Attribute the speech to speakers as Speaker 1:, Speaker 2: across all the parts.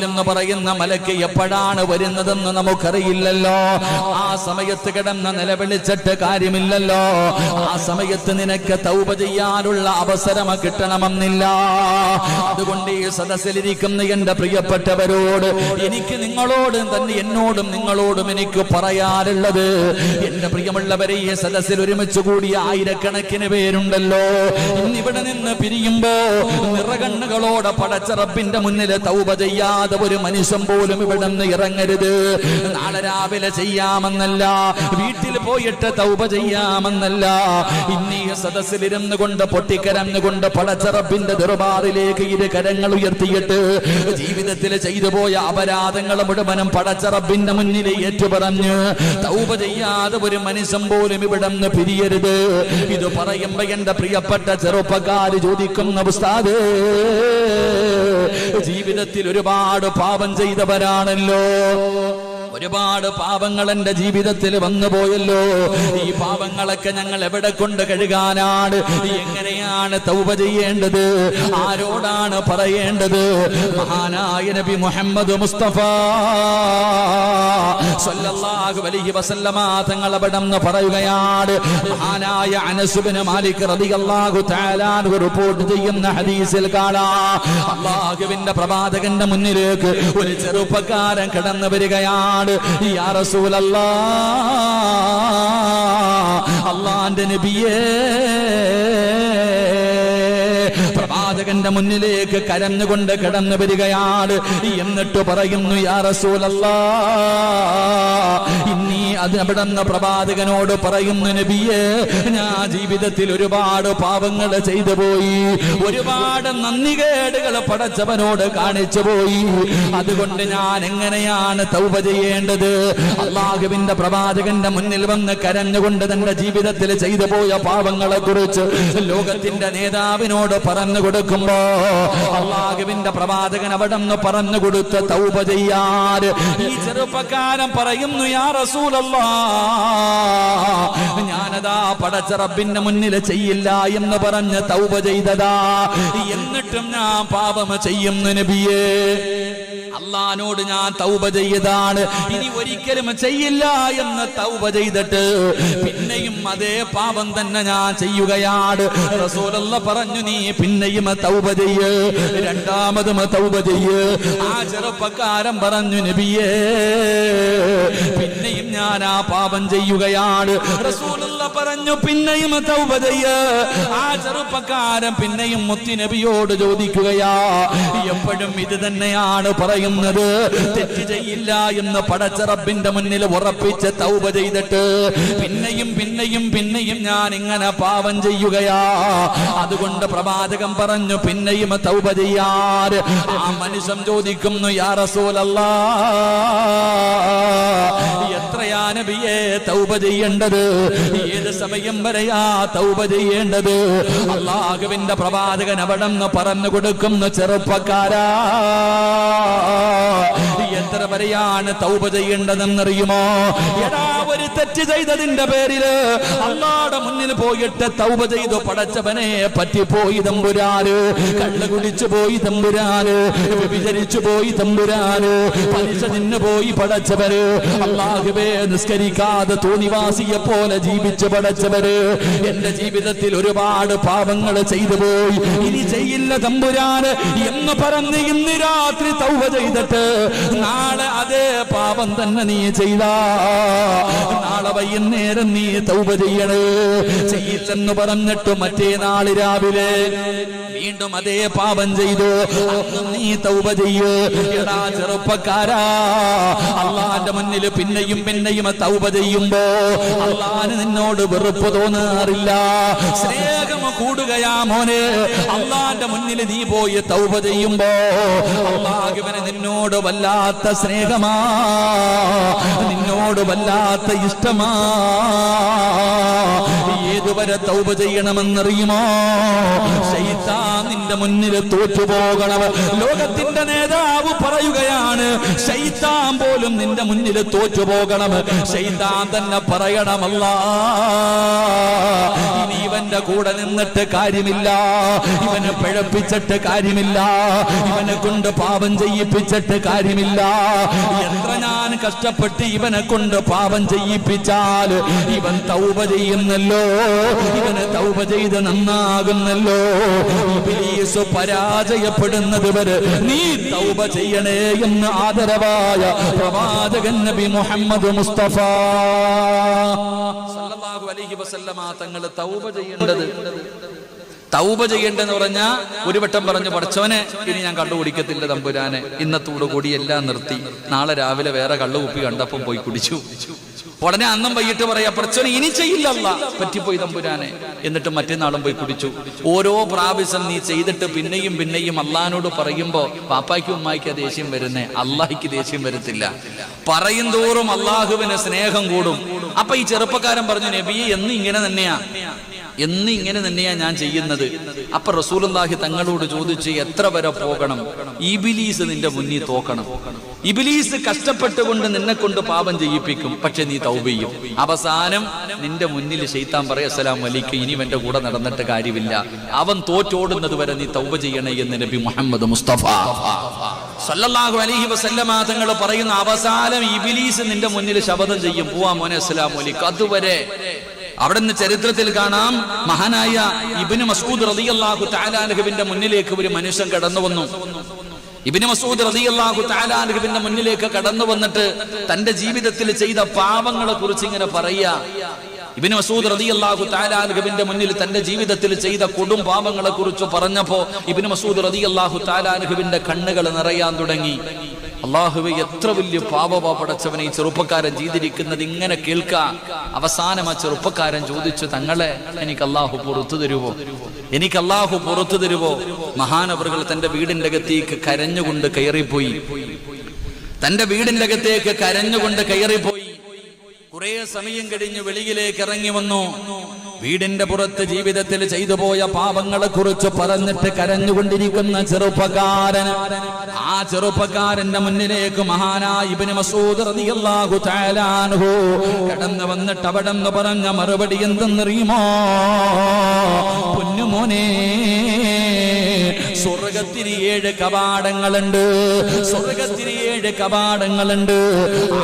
Speaker 1: എന്ന് പറയുന്ന മലക്ക് എപ്പോഴാണ് വരുന്നതെന്ന് നമുക്കറിയില്ലല്ലോ. ആ സമയത്ത് കിടന്ന് നിലവിളിച്ചിട്ട് കാര്യമില്ലല്ലോ. ആ സമയത്ത് നിനക്ക് തൗബ ചെയ്യാനുള്ള അവസരം കിട്ടണമെന്നില്ല. അതുകൊണ്ട് ഈ സദസ്സിലിരിക്കുന്ന എന്റെ പ്രിയപ്പെട്ടവരോട് എനിക്ക് നിങ്ങളോട് തന്നെ, എന്നോടും നിങ്ങളോടും എനിക്ക് പറയാറുള്ളത്, എന്റെ പ്രിയമുള്ളവരെ, ഈ സദസ്സിൽ ഒരുമിച്ച് കൂടിയ ആയിരക്കണക്കിന് പേരുണ്ടല്ലോ. ഇന്നിവിടെ നിന്ന് പിരിയുമ്പോ നിറകണ്ണുകളോടെ പടച്ച റബ്ബിന്റെ മുന്നിൽ തൗബ ചെയ്യാതെ ഒരു മനുഷ്യൻ പോലും ഇവിടെ നിന്ന് ഇറങ്ങരുത്. നാളെ രാവിലെ ചെയ്യാമെന്നല്ല, വീട്ടിൽ പോയിട്ട് തൗബ ചെയ്യാമെന്നല്ല, ഇന്നീ സദസ്സിലിരുന്ന് കൊണ്ട് പൊട്ടിക്കരഞ്ഞുകൊണ്ട് പടച്ച റബ്ബിന്റെ ദർബാറിലേക്ക് ഇരു കരങ്ങൾ ഉയർത്തിയിട്ട് ജീവിതത്തിൽ ചെയ്തു പോയ അപരാധങ്ങൾ മുഴുവനും പടച്ച റബ്ബിന്റെ മുന്നിൽ ഏറ്റുപറഞ്ഞ് തൗബ ചെയ്യാതെ ഒരു മനുഷ്യൻ പോലും ഇവിടെ നിന്ന് പിരിയരുത്. ഇത് പറയുമ്പോ എന്റെ പ്രിയപ്പെട്ട ചെറുപ്പക്കാര് ചോദിക്കുന്ന ഉസ്താദേ, ജീവിതത്തിൽ ഒരുപാട് പാപം ചെയ്തവരാണല്ലോ, ഒരുപാട് പാപങ്ങൾ എന്റെ ജീവിതത്തിൽ വന്നു പോയല്ലോ. ഈ പാപങ്ങളൊക്കെ ഞങ്ങൾ എവിടെ കൊണ്ട് കഴുകാനാണ്? എങ്ങനെയാണ് തൗബ ചെയ്യേണ്ടത്? ആരോടാണ് പറയേണ്ടത്? മഹാനായ നബി മുഹമ്മദ് മുസ്തഫ സല്ലല്ലാഹു അലൈഹി വസല്ലമ തങ്ങൾ അവിടെന്ന് പറയുകയാണ്. മഹാനായ അനസ് ഇബ്നു മാലിക് റളിയല്ലാഹു തആല അൻഹു റിപ്പോർട്ട് ചെയ്യുന്ന ഹദീസിൽ കാണാം, അല്ലാഹുവിന്റെ പ്രവാചകന്റെ മുന്നിലേക്ക് ഒരു ചെറുപ്പക്കാരൻ കടന്നു വരികയാണ്. യാ റസൂലല്ലാഹ്, അല്ലാഹുവിന്റെ നബിയേ, പ്രവാചകന്റെ മുന്നിലേക്ക് കരഞ്ഞുകൊണ്ട് കടന്നു വരികയാണ്. എന്നിട്ട് പറയുന്നു, യാ റസൂലല്ലാഹ്, ഇന്നീ അത് അവിടെന്ന് പ്രവാചകനോട് പറയുന്നു, നബിയേ, ഞാൻ ജീവിതത്തിൽ ഒരുപാട് പാപങ്ങൾ ചെയ്തു പോയി, ഒരുപാട് നന്ദികേടുകൾ പടച്ചവനോട് കാണിച്ചു പോയി. അതുകൊണ്ട് ഞാൻ എങ്ങനെയാണ് തൗബ ചെയ്യേണ്ടത്? അല്ലാഹുവിന്റെ പ്രവാചകന്റെ മുന്നിൽ വന്ന് കരഞ്ഞുകൊണ്ട് തന്റെ ജീവിതത്തിൽ ചെയ്തു പോയ പാപങ്ങളെ കുറിച്ച് ലോകത്തിന്റെ നേതാവിനോട് പറഞ്ഞു കൊടുക്കുമ്പോ അല്ലാഹുവിന്റെ പ്രവാചകൻ അവിടെ നിന്ന് പറഞ്ഞു കൊടുത്ത തൗബ ചെയ്യാൻ ഈ ചെറുപ്പക്കാരൻ പറയുന്നു, യാ റസൂലല്ലാഹ്, ഞാനതാ പടച്ച റബ്ബിന്റെ മുന്നിൽ ചെയ്യില്ല എന്ന് പറഞ്ഞ് തൗബ ചെയ്തതാ, എന്നിട്ടും ഞാൻ പാപം ചെയ്യുന്നു നബിയേ. അല്ലാഹുവിനോട് ഞാൻ തൗബ ചെയ്തതാണ്, ഇനി ഒരിക്കലും ചെയ്യില്ല എന്ന് തൗബ ചെയ്തിട്ട് പിന്നെയും അതേ പാപം തന്നെ ഞാൻ ചെയ്യുകയാണ്. റസൂലുള്ളാഹി പറഞ്ഞു, നീ പിന്നെയും തൗബ ചെയ്യ്, രണ്ടാമതും തൗബ ചെയ്യ്. ആ ചെറുപ്പക്കാരൻ പറഞ്ഞു, നബിയേ, പിന്നെയും ഞാൻ ആ പാപം ചെയ്യുകയാണ്. റസൂലുള്ളാഹി പറഞ്ഞു, പിന്നെയും തൗബ ചെയ്യ്. ആ ചെറുപ്പക്കാരൻ പിന്നെയും മുത്തി നബിയോട് ചോദിക്കുകയാ, എപ്പോഴും ഇത് തന്നെയാണ് പറയുന്നത്, തെറ്റ് ചെയ്യില്ല എന്ന് പടച്ച റബ്ബിന്റെ മുന്നിൽ ഉറപ്പിച്ച് തൗബ ചെയ്തിട്ട് പിന്നെയും പിന്നെയും പിന്നെയും ഞാൻ ഇങ്ങനെ പാപം ചെയ്യുകയാ. അതുകൊണ്ട് പ്രവാചകൻ പറഞ്ഞു, പിന്നെയും തൗബ ചെയ്യാൻ. ആ മനുഷ്യൻ ചോദിക്കുന്നു, യാ റസൂലല്ലാഹ്, എത്രയാ നബിയേ തൗബ ചെയ്യേണ്ടത്? ഏത് സമയം വരെയാ തൗബ ചെയ്യേണ്ടത്? അല്ലാഹുവിന്റെ പ്രവാചകൻ അവിടെ നിന്ന് പറഞ്ഞു കൊടുക്കുന്നു, ചെറുപ്പക്കാരാ, എത്ര വരെയാണ് തൗബ ചെയ്യേണ്ടതെന്നറിയുമോ? എടാ, ഒരു തെറ്റ് ചെയ്തതിന്റെ പേരില് അല്ലാഹുവിന്റെ മുന്നിൽ പോയിട്ട് തൗബ ചെയ്തു, പടച്ചവനെ പറ്റിപ്പോയി തമ്പുരാന്, കള്ള് കുടിച്ചു പോയി തമ്പുരാന്, വിചരിച്ചു പോയി തമ്പുരാന്, പലിശ തിന്നു പോയി പടച്ചവര്, അല്ലാഹുവേ നിസ്കരിക്കാതെ തോന്നിവാസിയെ പോലെ ജീവിച്ചു പടച്ചവര്, എന്റെ ജീവിതത്തിൽ ഒരുപാട് പാപങ്ങൾ ചെയ്തു പോയി, ഇനി ചെയ്യില്ല തമ്പുരാന് എന്ന് പറഞ്ഞ് ഇന്ന് രാത്രി തൗബ ചെയ്തിട്ട് നാളെ അതേ പാപം തന്നെ നീ ചെയ്താ നാളെ വൈകുന്നേരം നീ തൗബ ചെയ്യണേ. ചെയ്യില്ലെന്ന് പറഞ്ഞിട്ട് മറ്റേ നാള് രാവിലെ വീണ്ടും അതേ പാപം ചെയ്തു, അന്ന് നീ തൗബ ചെയ്യ്. എടാ ചെറുപ്പക്കാരാ, അല്ലാഹുവിന്റെ മുന്നിൽ പിന്നെയും പിന്നെയും തൗബ ചെയ്യുമ്പോ അല്ലാഹുവിന് നിന്നോട് വെറുപ്പ് തോന്നാറില്ല, സ്നേഹം കൂടുകയാ മോനെ. അല്ലാഹുവിന്റെ മുന്നിൽ നീ പോയി തൗബ ചെയ്യുമ്പോ അല്ലാഹുവിന് നിന്നോട് വല്ലാത്ത സ്നേഹമാ, നിന്നോട് വല്ലാത്ത ഇഷ്ടമാ. ഏതുവരെ തൗബ ചെയ്യണമെന്നറിയുമോ? ശൈത്താൻ നിന്റെ മുന്നിൽ തോറ്റുപോകണം. ലോകത്തിന്റെ നേതാവ് പറയുകയാണ്, ശൈത്താൻ ശൈത്താൻ പോലും നിന്റെ മുന്നിൽ തോറ്റുപോകണം. ശൈത്താൻ തന്നെ പറയണമല്ല, ഇനി ഇവന്റെ കൂടെ നിന്നിട്ട് കാര്യമില്ല, ഇവനെ പിഴപ്പിച്ചിട്ട് കാര്യമില്ല, ഇവനെ കൊണ്ട് പാപം ചെയ്യിപ്പിച്ചിട്ട് കാര്യമില്ല. എത്ര ഞാൻ കഷ്ടപ്പെട്ട് ഇവനെ കൊണ്ട് പാപം ചെയ്യിപ്പിച്ചാൽ ഇവൻ തൗബ ചെയ്യുന്നല്ലോ, ഇവന് തൗബ ചെയ്ത് നന്നാകുന്നല്ലോ. ഇബ്ലീസ് പരാജയപ്പെടുന്നത് വരെ നീ തൗബ ചെയ്യണേ എന്ന് ആദരവായ പ്രവാചകൻ നബി മുഹമ്മദ് മുസ്തഫ സല്ലല്ലാഹു അലൈഹി വസല്ലമ തങ്ങൾ തൗബ ചെയ്യേണ്ടെന്ന് പറഞ്ഞാ ഒരു വട്ടം പറഞ്ഞു, പഠിച്ചവനെ ഇനി ഞാൻ കള്ളു കുടിക്കത്തില്ല തമ്പുരാനെ, ഇന്നത്തോടുകൂടി എല്ലാം നിർത്തി. നാളെ രാവിലെ വേറെ കള്ളു കുപ്പി കണ്ടപ്പം പോയി കുടിച്ചു. ഉടനെ അന്നും വൈകിട്ട് പറയാ, പഠിച്ചവനെ ഇനി ചെയ്യില്ല, പറ്റിപ്പോയി തമ്പുരാനെ. എന്നിട്ട് മറ്റന്നാളും പോയി കുടിച്ചു. ഓരോ പ്രാവശ്യം നീ ചെയ്തിട്ട് പിന്നെയും പിന്നെയും അള്ളാഹിനോട് പറയുമ്പോ പാപ്പായ്ക്കും ഉമ്മായിക്ക് ദേഷ്യം വരുന്നേ, അള്ളാഹിക്ക് ദേഷ്യം വരത്തില്ല. പറയും തോറും അള്ളാഹുവിന് സ്നേഹം കൂടും. അപ്പൊ ഈ ചെറുപ്പക്കാരൻ പറഞ്ഞു, നബിയെ എന്ന് ഇങ്ങനെ തന്നെയാ ഞാൻ ചെയ്യുന്നത്. അപ്പൊ റസൂലുള്ളാഹി തങ്ങളോട് ചോദിച്ചു, എത്ര വരെ പോകണം? ഇബ്ലീസ് നിന്റെ മുന്നിൽ തോക്കണം. ഇബ്ലീസ് കഷ്ടപ്പെട്ടുകൊണ്ട് നിന്നെ കൊണ്ട് പാപം ചെയ്യിപ്പിക്കും, പക്ഷെ നീ തൗബ ചെയ്യും. അവസാനം നിന്റെ മുന്നിൽ ശൈത്താൻ പറയും, അസ്സലാമു അലൈക്കും, ഇനി എന്റെ കൂടെ നടന്നിട്ട് കാര്യമില്ല, അവൻ തോറ്റോടുന്നത് വരെ നീ തൗബ ചെയ്യണേ എന്ന് നബി മുഹമ്മദ് മുസ്തഫ സല്ലല്ലാഹു അലൈഹി വസല്ലമ തങ്ങൾ പറയുന്ന, അവസാനം ഇബ്ലീസ് നിന്റെ മുന്നിൽ ശപഥം ചെയ്യും, പോവാ മോനെ അസ്സലാമു അലൈക്കും. അതുവരെ അവിടുന്ന് ചരിത്രത്തിൽ കാണാം, മഹാനായ ഇബ്നു മസ്ഊദ് റളിയല്ലാഹു തആല അൻഹുവിന്റെ മുന്നിലേക്ക് ഒരു മനുഷ്യൻ കടന്നു വന്നു. ഇബ്നു മസ്ഊദ് റളിയല്ലാഹു തആല അൻഹുവിന്റെ മുന്നിലേക്ക് കടന്നു വന്നിട്ട് തന്റെ ജീവിതത്തിൽ ചെയ്ത പാപങ്ങളെ കുറിച്ച് ഇങ്ങനെ പറയാ. ഇബ്നു മസ്ഊദ് റളിയല്ലാഹു തആല അൻഹുവിന്റെ മുന്നിൽ തന്റെ ജീവിതത്തിൽ ചെയ്ത കൊടും പാപങ്ങളെ കുറിച്ച് പറഞ്ഞപ്പോ ഇബ്നു മസ്ഊദ് റളിയല്ലാഹു തആല അൻഹുവിന്റെ കണ്ണുകൾ നിറയാൻ തുടങ്ങി. അല്ലാഹുവേ, എത്ര വലിയ പാപമാ പടച്ചവനെ ഈ ചെറുപ്പക്കാരൻ ചെയ്തിരിക്കുന്നത്, ഇങ്ങനെ കേൾക്കാ. അവസാനം ആ ചെറുപ്പക്കാരൻ ചോദിച്ചു, തങ്ങളെ എനിക്ക് അല്ലാഹു പുറത്തു തരുവോ? മഹാനവറുകൾ തന്റെ വീടിന്റെ അകത്തേക്ക് കരഞ്ഞുകൊണ്ട് കയറിപ്പോയി. കുറെ സമയം കഴിഞ്ഞ് വെളിയിലേക്ക് ഇറങ്ങി വന്നു. വീടിന്റെ പുറത്ത് ജീവിതത്തിൽ ചെയ്തു പോയ പാപങ്ങളെ കുറിച്ച് പറഞ്ഞിട്ട് കരഞ്ഞുകൊണ്ടിരിക്കുന്ന ചെറുപ്പക്കാരൻ, ആ ചെറുപ്പക്കാരന്റെ മുന്നിലേക്ക് മഹാനായ ഇബ്നു മസ്ഊദ് റളിയല്ലാഹു തആല അൻഹു കടന്നു വന്നിട്ട് അവിടെന്ന് പറഞ്ഞ മറുപടി എന്തെന്നറിയുമോ? പൊന്നുമോനെ, സ്വർഗത്തിന് 7 കവാടങ്ങളുണ്ട്.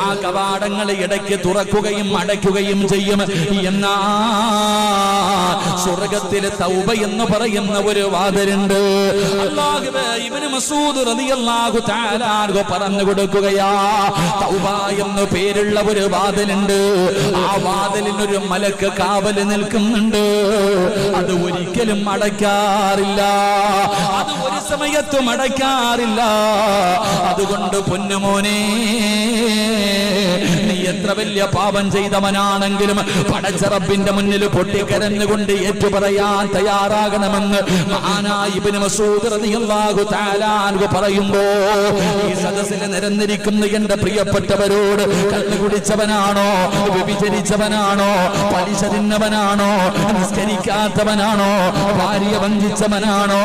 Speaker 1: ആ കവാടങ്ങൾ ഇടയ്ക്ക് തുറക്കുകയും അടയ്ക്കുകയും ചെയ്യും. എന്നാ സ്വർഗത്തിലെ തൗബ എന്ന് പറയുന്ന ഒരു വാതിലുണ്ട്. അല്ലാഹുവേ, ഇബ്നു മസ്ഊദ് റളിയല്ലാഹു തആല അൻഹു പറഞ്ഞു കൊടുക്കുകയാ, തൗബ എന്ന് പേരുള്ള ഒരു വാതിലുണ്ട്. ആ വാതിലിനൊരു മലക്ക് കാവൽ നിൽക്കുന്നുണ്ട്. അത് ഒരിക്കലും അടയ്ക്കാറില്ല, അത് ഒരു സമയത്തും അടയ്ക്കാറില്ല. അതുകൊണ്ട് പൊന്നുമോനെ, നീ എത്ര വലിയ പാപം ചെയ്തവനാണെങ്കിലും പടച്ച റബ്ബിന്റെ മുന്നിൽ പൊട്ടിക്കരഞ്ഞുകൊണ്ട് ഏറ്റുപറയാൻ തയ്യാറാകണമെന്ന് മഹാനായ ഇബ്നു മസ്ഊദ് റളിയല്ലാഹു തആല അൻഹു പറയുമ്പോ, ഈ സദസ്സിൽ നിരന്നിരിക്കുന്ന എന്റെ പ്രിയപ്പെട്ടവരോട്, കള്ളു കുടിച്ചവനാണോ, വ്യഭിചരിച്ചവനാണോ, പലിശ തിന്നവനാണോ, നിസ്കരിക്കാത്തവനാണോ, ഭാര്യ വഞ്ചിച്ചവനാണോ,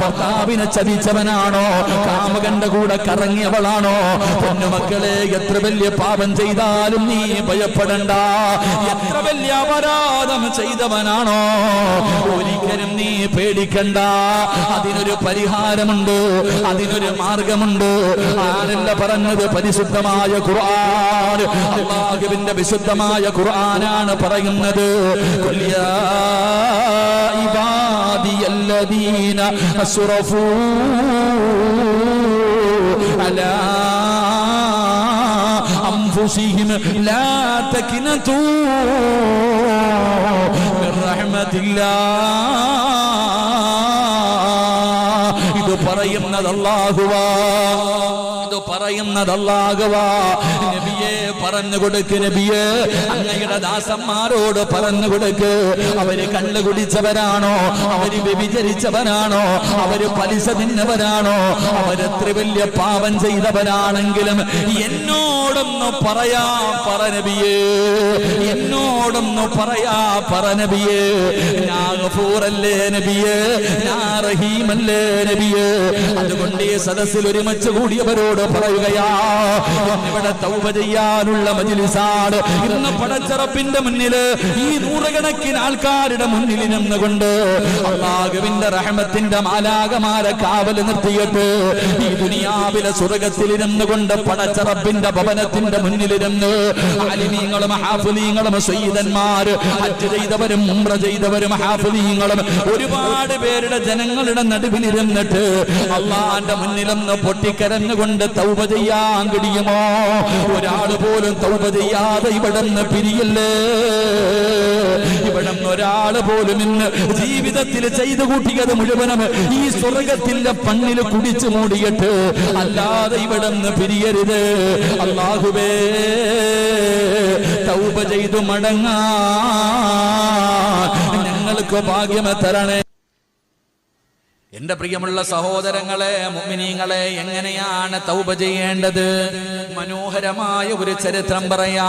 Speaker 1: ഭർത്താവിനെ ചതിച്ചവനാണോ, കാമുകന്റെ കൂടെ കറങ്ങിയവളാണോ, പൊന്നുമക്കളെ, എത്ര വലിയ പാപം ചെയ്താലും നീ ഭയപ്പെടണ്ട. എത്ര വലിയ അപരാധം ചെയ്തവനാണോ, ഒരിക്കലും നീ പേടിക്കണ്ട. അതിനൊരു പരിഹാരമുണ്ട്, അതിനൊരു മാർഗമുണ്ട്. ആരല്ല പറഞ്ഞത്? പരിശുദ്ധമായ ഖുർആൻ, അല്ലാഹുവിന്റെ വിശുദ്ധമായ ഖുർആനാണ് പറയുന്നത്. ഖുൽയാ ഇബാദിയല്ലദീന അസ്റഫൂ അലാ അൻഫുസിഹിം ലാ തഖ്നതൂ മിർ റഹ്മത്തില്ലാഹ്. ഇത് പറയുന്നത് അല്ലാഹുവാ. നബിയെ പറഞ്ഞു കൊടുക്ക്, നബിയെ അങ്ങയുടെ ദാസന്മാരോട് പറഞ്ഞു കൊടുക്ക്. അവര് കള്ളു കുടിച്ചവരാണോ, അവര് വ്യഭിചരിച്ചവരാണോ, അവര് പലിശ തിന്നവരാണോ, അവരെത്ര വലിയ പാപം ചെയ്തവരാണെങ്കിലും എന്നോടൊന്ന് പറയാ പറ നബിയേ, എന്നോടൊന്ന് പറയാ പറ നബിയേ. ഞാൻ ഗഫൂറല്ലേ നബിയേ, ഞാൻ റഹീമല്ലേ നബിയേ, അതുകൊണ്ട് ഈ സദസ്സിൽ ഒരുമിച്ച് കൂടിയവരോട് പറയുകയാ, ഇവിടെ തൗബ ചെയ്യാനുള്ള മജ്‌ലിസാണ്. ഇന്ന് പടച്ചറപ്പിന്റെ മുന്നില് ഈ നൂറുകണക്കിന് ആൾക്കാരുടെ മുന്നിൽ നിന്നുകൊണ്ട് അല്ലാഹുവിന്റെ റഹ്മത്തിന്റെ മാലാഖമാരെ കാവൽ നിർത്തിയിട്ട് ഈ ദുനിയാവിലെ സ്വർഗ്ഗത്തിലിരുന്നു കൊണ്ട് പടച്ചറപ്പിന്റെ ഭവനത്തിന്റെ മുന്നിലിരുന്ന് ആലിമീങ്ങളും ഹാഫിളീങ്ങളും സയ്യിദന്മാർ, ഹജ്ജ് ചെയ്തവരും ഉംറ ചെയ്തവരും ഹാഫിളീങ്ങളും ഒരുപാട് പേരുടെ ജനങ്ങളുടെ നടുവിലിരുന്നിട്ട് അള്ളാന്റെ മുന്നിലൊന്ന് പൊട്ടിക്കരഞ്ഞുകൊണ്ട് തൗബ ചെയ്യാൻ കഴിയുമോ? ഒരാൾ പോലും തൗബ ചെയ്യാതെ ഇവിടുന്ന് പിരിയില്ലേ. ഇവിടുന്ന് ഒരാൾ പോലും ഇന്ന് ജീവിതത്തിൽ ചെയ്തു കൂട്ടിയത് മുഴുവനും ഈ സ്വർഗത്തിന്റെ പണ്ണിൽ കുടിച്ചു മൂടിയിട്ട് അല്ലാതെ ഇവിടുന്ന് പിരിയരുത്. അല്ലാഹുവേ, തൗബ ചെയ്തു മടങ്ങാൻ ഞങ്ങൾക്ക് ഭാഗ്യം തരണേ. എന്റെ പ്രിയമുള്ള സഹോദരങ്ങളെ, മുഅ്മിനീങ്ങളെ, എങ്ങനെയാണ് തൗബ ചെയ്യേണ്ടത്? മനോഹരമായ ഒരു ചരിത്രം പറയാ,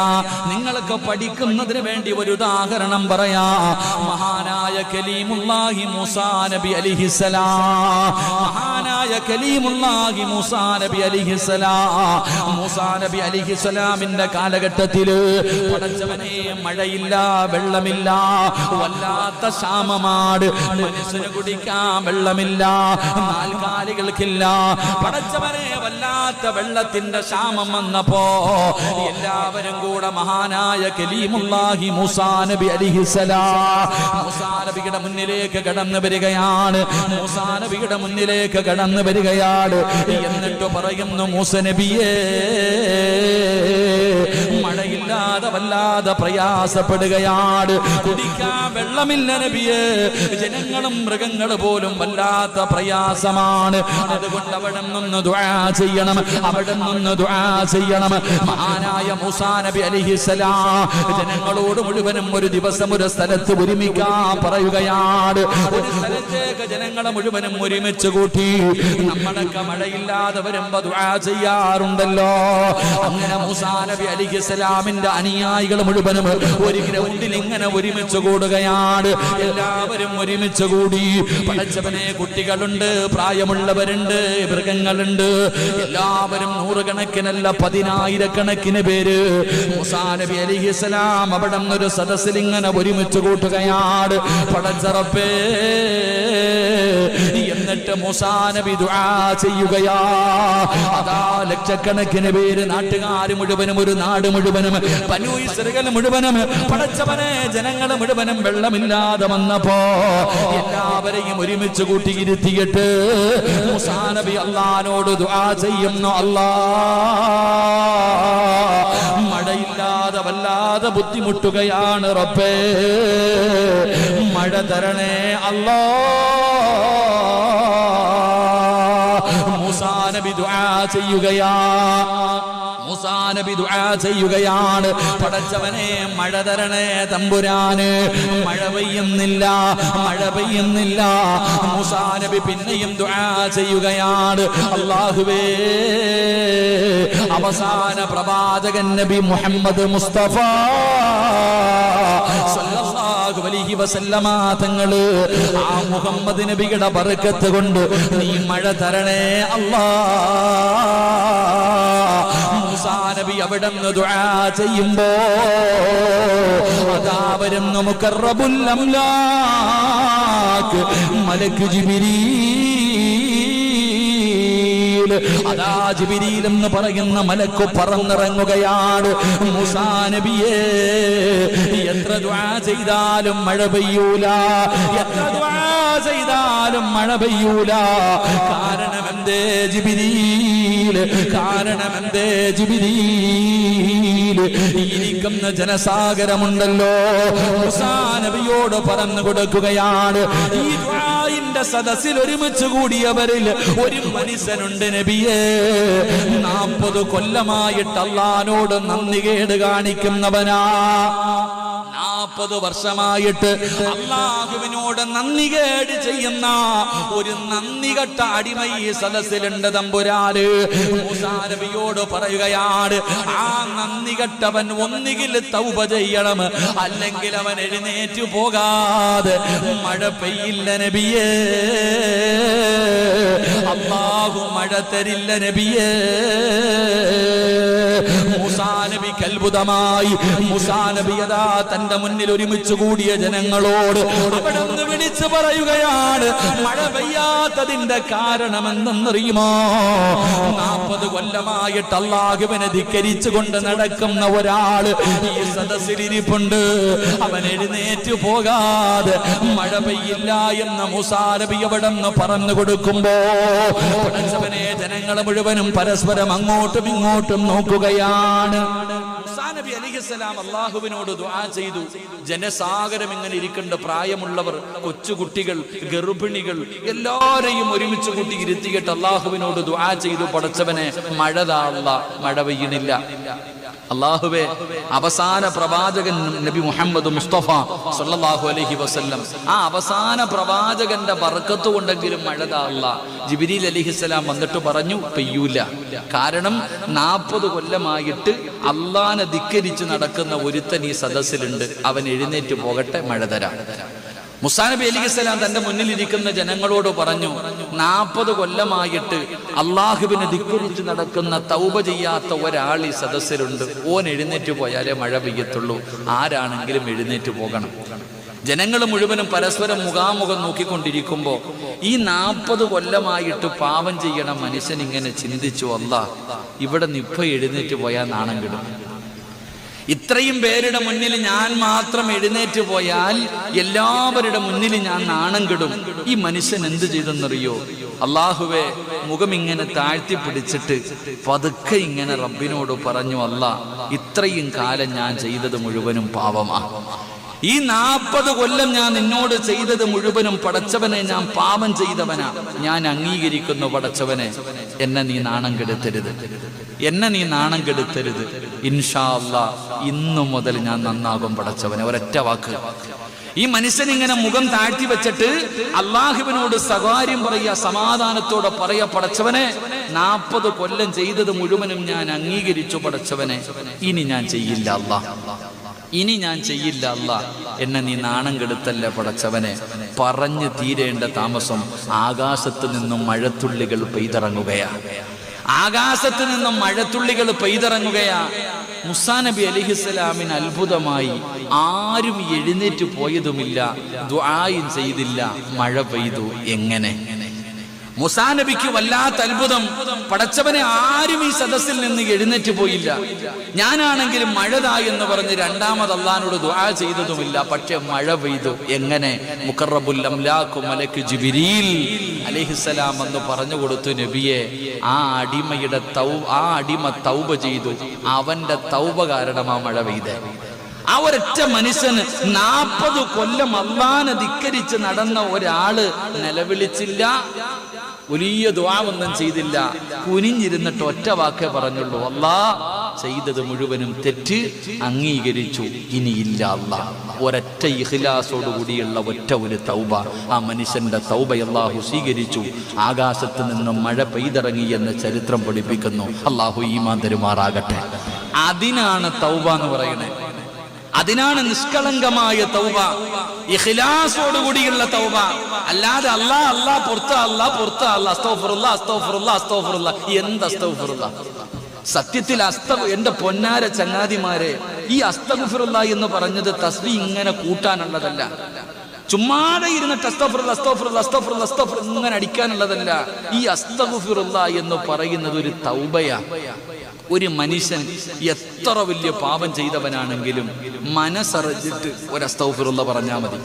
Speaker 1: നിങ്ങൾക്ക് പഠിക്കുന്നതിന് വേണ്ടി ഒരു ഉദാഹരണം പറയാ. മഹാനായ കലീമുല്ലാഹി മൂസാ നബി അലൈഹിസ്സലാം, മഹാനായ കലീമുല്ലാഹി മൂസാ നബി അലൈഹിസ്സലാം, മൂസാ നബി അലൈഹിസ്സലാമിന്റെ കാലഘട്ടത്തില് പടച്ചവനെ മഴയില്ല, വെള്ളമില്ല, വല്ലാത്ത ക്ഷാമമാണ്, മനുഷ്യന് കുടിക്കാൻ വെള്ളമില്ല, നാൽക്കാലികൾക്കില്ല. പടച്ചവനെ വല്ലാത്ത വെള്ളത്തിന്റെ ക്ഷാമം വന്നപ്പോ എല്ലാവരും കൂടെ മഹാനായ കലീമുല്ലാഹി മൂസാ നബി അലൈഹിസ്സലാം മൂസാ നബിയുടെ മുന്നിലേക്ക് കടന്നു വരികയാണ്. മൂസാ നബിയുടെ മുന്നിലേക്ക് കടന്നു വരികയാണ്. എന്നിട്ട് പറയുന്നു, മൂസ നബിയേ, മഴയില്ലാതെ വല്ലാതെ പ്രയാസപ്പെടുകയാണ്, കുടിക്കാൻ വെള്ളമില്ല നബിയേ, ജനങ്ങളും മൃഗങ്ങളും പോലും വല്ലാത്ത പ്രയാസമാണ്. അതുകൊണ്ട് അവിടെ നിന്ന് ദുആ ചെയ്യണം, അവിടെ നിന്ന് ദുആ ചെയ്യണം. മഹാനായ മൂസാ നബി അലൈഹിസ്സലാം ജനങ്ങളോട് മുഴുവനും ഒരു ദിവസം ഒരു സ്ഥലത്ത് ഒരുമിക്കാൻ പറയുകയാണ്. ഒരു സ്ഥലത്തേക്ക് ജനങ്ങളെ മുഴുവനും ഒരുമിച്ച് കൂട്ടി നമ്മളൊക്കെ മഴയില്ലാതെ വരുമ്പോ ദുആ ചെയ്യാറുണ്ടല്ലോ. അങ്ങനെ മൂസാ നബി അലൈഹിസ്സലാമിന്റെ അനുയായികൾ മുഴുവനും ഒരു ഗ്രൗണ്ടിൽ ഇങ്ങനെ ഒരുമിച്ച് കൂടുകയാണ്. എല്ലാവരും ഒരുമിച്ച് കൂടി. പടച്ചവനെ, കുട്ടികളുണ്ട്, പ്രായമുള്ളവരുണ്ട്, മൃഗങ്ങളുണ്ട്, എല്ലാവരും നൂറുകണക്കിനല്ല പതിനായിരക്കണക്കിന് പേര് മൂസാ നബി അലൈഹിസ്സലാം അവിടെ ഒരു സദസ്സിൽ ഇങ്ങനെ ഒരുമിച്ച് കൂട്ടുകയാണ്. പടച്ചറപ്പേ, എന്നിട്ട് മൂസാ നബി ദുആ ചെയ്യുകയാ. അതാ ലക്ഷക്കണക്കിന് പേര്, നാട്ടുകാർ മുഴുവനും, ഒരു നാട് മുഴുവനും, ബനൂ ഇസ്രായേൽ മുഴുവനും, പടച്ചവനെ ജനങ്ങൾ മുഴുവനും വെള്ളമില്ലാതെ വന്നപ്പോ എല്ലാവരെയും ഒരുമിച്ച് കൂട്ടിയിരുത്തിയിട്ട് മൂസാ നബി അല്ലാഹുവോട് ദുആ ചെയ്യുന്നു. അല്ലാഹ്, മഴയില്ലാതെ വല്ലാതെ ബുദ്ധിമുട്ടുകയാണ് റബ്ബേ, മഴ തരണേ അല്ലാഹ്. മൂസാ നബി ദുആ ചെയ്യുകയാ. മൂസാ നബി ദുആ ചെയ്യുകയാണ്, പടച്ചവനെ മഴ തരണേ തമ്പുരാന്. മഴ പെയ്യുന്നില്ല, മഴ പെയ്യുന്നില്ല. മൂസാ നബി പിന്നെയും ദുആ ചെയ്യുകയാണ്. അല്ലാഹുവേ, അവസാന പ്രവാചകൻ നബി മുഹമ്മദ് മുസ്തഫ സല്ലല്ലാഹു അലൈഹി വസല്ലമ തങ്ങള്, ആ മുഹമ്മദ് നബിയുടെ ബർക്കത്ത് കൊണ്ട് നീ മഴ തരണേ അല്ലാഹ്. മൂസാ നബി അവിടെ നിന്ന് ദുആ ചെയ്യുമ്പോ അതാ വരുന്നു മുഖറബുൽ അംലാക്ക് മലക്ക് ജിബ്രീൽ. അതാ ജിബ്രീൽ എന്ന് പറയുന്ന മലക്ക് പറന്നിറങ്ങുകയാണ്. മൂസാ നബിയേ, എത്ര ദുആ ചെയ്താലും മഴ പെയ്യൂല, എത്ര ദുആ ചെയ്താലും മഴ പെയ്യൂല. കാരണം എന്തേ ജിബ്രീൽ? കാരണം എന്തേ ജിബ്രീൽ? ഇരിക്കുന്ന ജനസാഗരമുണ്ടല്ലോ, മൂസാ നബിയോട് പറഞ്ഞു കൊടുക്കുകയാണ്. ഈ ദുആഇന്റെ സദസ്സിൽ ഒരുമിച്ച് കൂടിയവരിൽ ഒരു മനുഷ്യനുണ്ട് നബിയേ, 40 കൊല്ലമായിട്ട് അല്ലാഹുവോട് നന്ദികേട് കാണിക്കുന്നവനാ. 40 വർഷമായിട്ട് അല്ലാഹുവിനോട് എന്നോട് നന്ദികേട് ചെയ്യുന്ന ഒരു നന്ദികെട്ട അടിമ ഈ സദസ്സിലുണ്ട് തമ്പുരാന്. മൂസാ നബിയോട് പറയുകയാണ്, ആ നന്ദികെട്ടവൻ ഒന്നുകിൽ തൗബ ചെയ്യണം, അല്ലെങ്കിൽ അവൻ എഴുന്നേറ്റു പോകാതെ മഴ പെയ്യില്ല നബിയേ, അല്ലാഹു മഴ തരില്ല നബിയേ. മൂസാ നബിക്ക് അത്ഭുതമായി. മൂസാ നബി അതാ തന്റെ മുന്നിൽ ഒരുമിച്ച് കൂടിയ ജനങ്ങളോട് അവിടെ നിന്ന് വിളിച്ചു പറയുകയാണ്, മഴ പെയ്യാത്തതിന്റെ കാരണമെന്തെന്നറിയുമോ? 40 കൊല്ലമായിട്ട് അല്ലാഹുവിനെ ധിക്കരിച്ചു കൊണ്ട് നടക്കുന്ന ഒരാള് ഈ സദസ്സിലിരിപ്പുണ്ട്. അവൻ എഴുന്നേറ്റ് പോകാതെ മഴ പെയ്യില്ല എന്ന് മൂസാ നബി അവിടെ നിന്ന് പറഞ്ഞു കൊടുക്കുമ്പോ പടച്ചവനെ ജനങ്ങൾ മുഴുവനും പരസ്പരം അങ്ങോട്ടും ഇങ്ങോട്ടും നോക്കുകയാണ്. മൂസാ നബി അലൈഹിസ്സലാം അല്ലാഹുവിനോട് ദുആ ചെയ്തു. ജനസാഗരം ഇങ്ങനെ ഇരിക്കേണ്ട, പ്രായമുള്ളവർ, കൊച്ചുകുട്ടികൾ, ഗർഭിണികൾ എല്ലാരെയും ഒരുമിച്ച് കൂട്ടി ഇരുത്തിയിട്ട് അല്ലാഹുവിനോട് ദുആ ചെയ്തു, പടച്ചവനെ മഴ താ അല്ലാഹ്, മഴ പെയ്യണില്ല. അല്ലാഹുവേ, അവസാന പ്രവാചകൻ നബി മുഹമ്മദ് മുസ്തഫ സല്ലല്ലാഹു അലൈഹി വസല്ലം, ആ അവസാന പ്രവാചകന്റെ ബർക്കത്ത് കൊണ്ടെങ്കിലും മഴ താ അല്ലാഹ്. ജിബ്രീൽ അലൈഹിസ്സലാം വന്നിട്ട് പറഞ്ഞു, പെയ്യൂല. കാരണം 40 കൊല്ലമായിട്ട് അള്ളാനെ ധിക്കരിച്ച് നടക്കുന്ന ഒരുത്തൻ ഈ സദസ്സിലുണ്ട്, അവൻ എഴുന്നേറ്റ് പോകട്ടെ, മഴ തരാം. മൂസാ നബി അലൈഹിസ്സലാം തന്റെ മുന്നിലിരിക്കുന്ന ജനങ്ങളോട് പറഞ്ഞു, 40 കൊല്ലമായിട്ട് അള്ളാഹുവിനെ ധിക്കരിച്ച് നടക്കുന്ന തൗബ ചെയ്യാത്ത ഒരാൾ ഈ സദസ്സിലുണ്ട്, ഓൻ എഴുന്നേറ്റ് പോയാലേ മഴ പെയ്യത്തുള്ളൂ, ആരാണെങ്കിലും എഴുന്നേറ്റ് പോകണം. ജനങ്ങൾ മുഴുവനും പരസ്പരം മുഖാമുഖം നോക്കിക്കൊണ്ടിരിക്കുമ്പോ ഈ 40 കൊല്ലമായിട്ട് പാപം ചെയ്യണ മനുഷ്യൻ ഇങ്ങനെ ചിന്തിച്ചു, അല്ലാഹ് ഇവിടെ നിപ്പ എഴുന്നേറ്റ് പോയാൽ നാണം കിടും. ഇത്രയും പേരുടെ മുന്നിൽ ഞാൻ മാത്രം എഴുന്നേറ്റ് പോയാൽ എല്ലാവരുടെ മുന്നിൽ ഞാൻ നാണം കെടും. ഈ മനുഷ്യൻ എന്ത് ചെയ്തെന്നറിയോ? അല്ലാഹുവേ, മുഖം ഇങ്ങനെ താഴ്ത്തി പിടിച്ചിട്ട് പതുക്കെ ഇങ്ങനെ റബ്ബിനോട് പറഞ്ഞു, അല്ലാഹ് ഇത്രയും കാലം ഞാൻ ചെയ്തത് മുഴുവനും പാപമാ, ഈ 40 കൊല്ലം ഞാൻ നിന്നോട് ചെയ്തത് മുഴുവനും പടച്ചവനെ ഞാൻ പാപം ചെയ്തവനാ, ഞാൻ അംഗീകരിക്കുന്നു പടച്ചവനെ, എന്നെ നീ നാണം കെടുത്തരുത്, എന്നെ നീ നാണം കെടുത്തരുത്. ഇൻഷാ അല്ലാഹ് ഇന്നു മുതൽ ഞാൻ നന്നാകും പടച്ചവനെ. ഒരൊറ്റ വാക്ക്. ഈ മനുഷ്യൻ ഇങ്ങനെ മുഖം താഴ്ത്തി വെച്ചിട്ട് അള്ളാഹുവിനോട് സ്വകാര്യം പറയുക, സമാധാനത്തോടെ പറയാ, പടച്ചവനെ 40 കൊല്ലം ചെയ്തത് മുഴുവനും ഞാൻ അംഗീകരിച്ചു പടച്ചവനെ, ഇനി ഞാൻ ചെയ്യില്ല അല്ലാഹ്, ഇനി ഞാൻ ചെയ്യില്ല അല്ലാഹ്, എന്നെ നീ നാണം കെടുത്തല്ല പടച്ചവനെ. പറഞ്ഞു തീരേണ്ട താമസം ആകാശത്ത് നിന്നും മഴത്തുള്ളികൾ പെയ്തിറങ്ങുകയാ, ആകാശത്ത് നിന്നും മഴത്തുള്ളികൾ പെയ്തിറങ്ങുകയാ. മൂസാ നബി അലൈഹിസ്സലാമിന് അത്ഭുതമായി. ആരും എഴുന്നേറ്റ് പോയതുമില്ല, ദുആയും ചെയ്തില്ല, മഴ പെയ്തു. എങ്ങനെ? മൂസാ നബിക്ക് വല്ലാത്ത അത്ഭുതം. പടച്ചവനെ, ആരും ഈ സദസ്സിൽ നിന്ന് എഴുന്നേറ്റ് പോയില്ല. ഞാനാണെങ്കിലും മഴതാ എന്ന് പറഞ്ഞ് രണ്ടാമത് അല്ലാഹുവോട് ദുആ ചെയ്തതുമില്ല, പക്ഷെ മഴ പെയ്തു. എങ്ങനെ? മുഖറബുൽ അംലാഖു മലക്ക് ജിബ്രീൽ അലൈഹിസ്സലാം എന്ന് പറഞ്ഞു കൊടുത്തു, നബിയെ, ആ അടിമ തൗബ ചെയ്തു, അവന്റെ തൗബ കാരണമാ മഴ പെയ്തേ. ആ ഒരൊറ്റ മനുഷ്യന് 40 കൊല്ലം അല്ലാഹുവിനെ ധിക്കരിച്ച് നടന്ന ഒരാള് നിലവിളിച്ചില്ല, വലിയ ദുആ ഒന്നും ചെയ്തില്ല, കുനിഞ്ഞിരുന്നിട്ട് ഒറ്റ വാക്കേ പറഞ്ഞുള്ളൂ, അല്ലാഹ് ചെയ്തത് മുഴുവനും തെറ്റ്, അംഗീകരിച്ചു, ഇനിയില്ല അല്ലാഹ്. ഒരൊറ്റ ഇഖ്ലാസോട് കൂടിയുള്ള ഒറ്റ ഒരു തൗബ, ആ മനുഷ്യന്റെ തൗബ അല്ലാഹു സ്വീകരിച്ചു. ആകാശത്ത് നിന്നും മഴ പെയ്തിറങ്ങി എന്ന് ചരിത്രം പഠിപ്പിക്കുന്നു. അല്ലാഹു ഈമാൻ തരുമാറാകട്ടെ. അതിനാണ് തൗബ എന്ന് പറയുന്നത്. അതിനാണ് നിഷ്കളങ്കമായ തൗബ, ഇഖ്ലാസോടുകൂടിയുള്ള തൗബ. അല്ലാതെ അല്ലാഹ് പുറത്ത് അസ്തഗ്ഫിറുല്ലാ എന്ത് അസ്തഗ്ഫിറുല്ലാ? സത്യത്തിൽ എന്റെ പൊന്നാര ചങ്ങാതിമാരെ, ഈ അസ്തഗ്ഫിറുല്ലാ എന്ന് പറഞ്ഞത് തസ്ബീഹ് ഇങ്ങനെ കൂട്ടാനുള്ളതല്ല, ചുമ്മാതെ ഇരുന്നിട്ട് അസ്തഗ്ഫിറുല്ലാ ഇങ്ങനെ അടിക്കാനുള്ളതല്ല. ഈ അസ്തഗ്ഫിറുല്ലാ എന്ന് പറയുന്നത് ഒരു തൗബയാ. ഒരു മനുഷ്യൻ എത്ര വലിയ പാപം ചെയ്തവനാണെങ്കിലും മനസ്സറിഞ്ഞിട്ട് ഒരു അസ്തഗ്ഫിറുല്ലാ പറഞ്ഞാൽ മതി.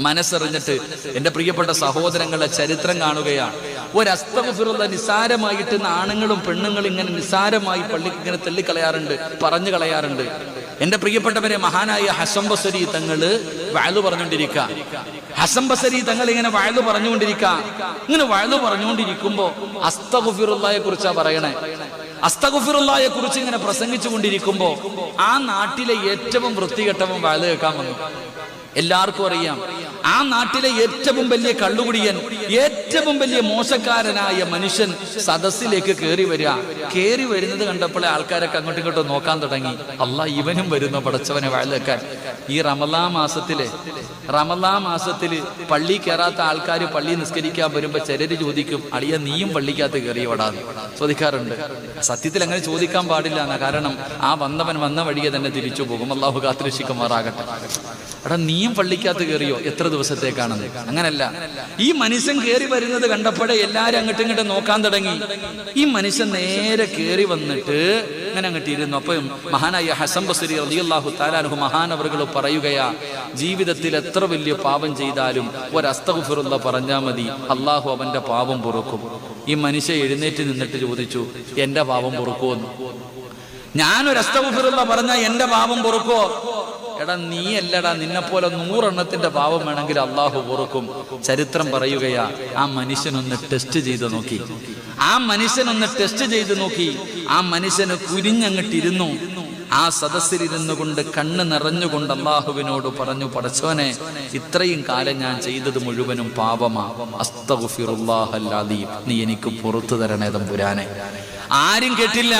Speaker 1: മനസ്സറിഞ്ഞിട്ട്. എന്റെ പ്രിയപ്പെട്ട സഹോദരങ്ങളെ, ചരിത്രം കാണുകയാണ്. ഒരു അസ്തഗ്ഫിറുല്ലാ നിസാരമായിട്ട് ആണുങ്ങളും പെണ്ണുങ്ങളും ഇങ്ങനെ നിസാരമായി പള്ളിക്ക് ഇങ്ങനെ തള്ളിക്കളയാറുണ്ട്, പറഞ്ഞു കളയാറുണ്ട്. എന്റെ പ്രിയപ്പെട്ടവരെ, മഹാനായ ഹസൻ ബസരി തങ്ങള് വഅ്ള് പറഞ്ഞുകൊണ്ടിരിക്കുക. ഹസൻ ബസരി തങ്ങൾ ഇങ്ങനെ വഅ്ള് പറഞ്ഞുകൊണ്ടിരിക്കുക. ഇങ്ങനെ വഅ്ള് പറഞ്ഞുകൊണ്ടിരിക്കുമ്പോ അസ്തഗ്ഫിറുല്ലായെ കുറിച്ചാ പറയണേ. അസ്തഗ്ഫിറുല്ലായെ കുറിച്ച് ഇങ്ങനെ പ്രസംഗിച്ചു കൊണ്ടിരിക്കുമ്പോ ആ നാട്ടിലെ ഏറ്റവും വൃത്തികെട്ടവൻ വഅ്ള് കേൾക്കാൻ വന്നു. എല്ലാവർക്കും അറിയാം, ആ നാട്ടിലെ ഏറ്റവും വലിയ കള്ളുകുടിയൻ, ഏറ്റവും വലിയ മോശക്കാരനായ മനുഷ്യൻ സദസ്സിലേക്ക് കയറി വരുന്നത് കണ്ടപ്പോഴേ ആൾക്കാരൊക്കെ അങ്ങോട്ടും ഇങ്ങോട്ടും നോക്കാൻ തുടങ്ങി. അല്ലാ, ഇവനും വരുന്നു പടച്ചവനെ വാഴക്കാൻ. ഈ റമളാൻ മാസത്തില് പള്ളി കയറാത്ത ആൾക്കാർ പള്ളി നിസ്കരിക്കാൻ വരുമ്പോ ചിലര് ചോദിക്കും, അളിയ നീയും പള്ളിക്കകത്ത് കയറിയോടാന്ന് ചോദിക്കാറുണ്ട്. സത്യത്തിൽ അങ്ങനെ ചോദിക്കാൻ പാടില്ല എന്നാ, കാരണം ആ വന്നവൻ വന്ന വഴിയെ തന്നെ തിരിച്ചു പോകും. അല്ലാഹു കാത്തുരക്ഷിക്കുമാറാകട്ടെ. എടാ, നീയും പള്ളിക്കകത്ത് കയറിയോ? എത്ര ദിവസത്തേക്കാണെന്ന്? അങ്ങനല്ല. ഈ മനുഷ്യൻ കയറി വരുന്നത് കണ്ടപ്പോഴേ എല്ലാരും അങ്ങോട്ടും ഇങ്ങോട്ടും നോക്കാൻ തുടങ്ങി. ഈ മനുഷ്യൻ നേരെ കയറി വന്നിട്ട് അങ്ങനെ അങ്ങോട്ട് ഇരുന്നു. അപ്പൊ മഹാനായ ഹസൻ ബസ്രി റളിയല്ലാഹു തആല അൻഹു മഹാനവറുകൾ പറയുകയാ, ജീവിതത്തിൽ എത്ര വലിയ പാപം ചെയ്താലും ഒരു അസ്തഗ്ഫിറുല്ലാഹ് പറഞ്ഞാൽ മതി, അള്ളാഹു അവന്റെ പാപം പൊറുക്കും. ഈ മനുഷ്യൻ എഴുന്നേറ്റ് നിന്നിട്ട് ചോദിച്ചു, എന്റെ പാപം പൊറുക്കുമെന്ന്. ഞാനൊരു അസ്തഗ്ഫിറുല്ലാഹ് പറഞ്ഞാൽ എന്റെ പാപം പൊറുക്കോ? എടാ, നീ അല്ലടാ, നിന്നെപ്പോലെ 100 എണ്ണത്തിന്റെ പാപം വേണമെങ്കിൽ അള്ളാഹു പൊറുക്കും. ചരിത്രം പറയുകയാ, ആ മനുഷ്യനൊന്ന് ടെസ്റ്റ് ചെയ്ത് നോക്കി. ആ മനുഷ്യന് കുനിഞ്ഞങ്ങിട്ടിരുന്നു. ആ സദസ്സിലിരുന്നു കൊണ്ട് കണ്ണ് നിറഞ്ഞുകൊണ്ട് അള്ളാഹുവിനോട് പറഞ്ഞു, പടച്ചവനെ, ഇത്രയും കാലം ഞാൻ ചെയ്തത് മുഴുവനും പാപമാ. അസ്തഗ്ഫിറുല്ലാഹൽ അലീം, നീ എനിക്ക് പുറത്തു തരണേ തമ്പുരാനെ. ആരും കേട്ടില്ല.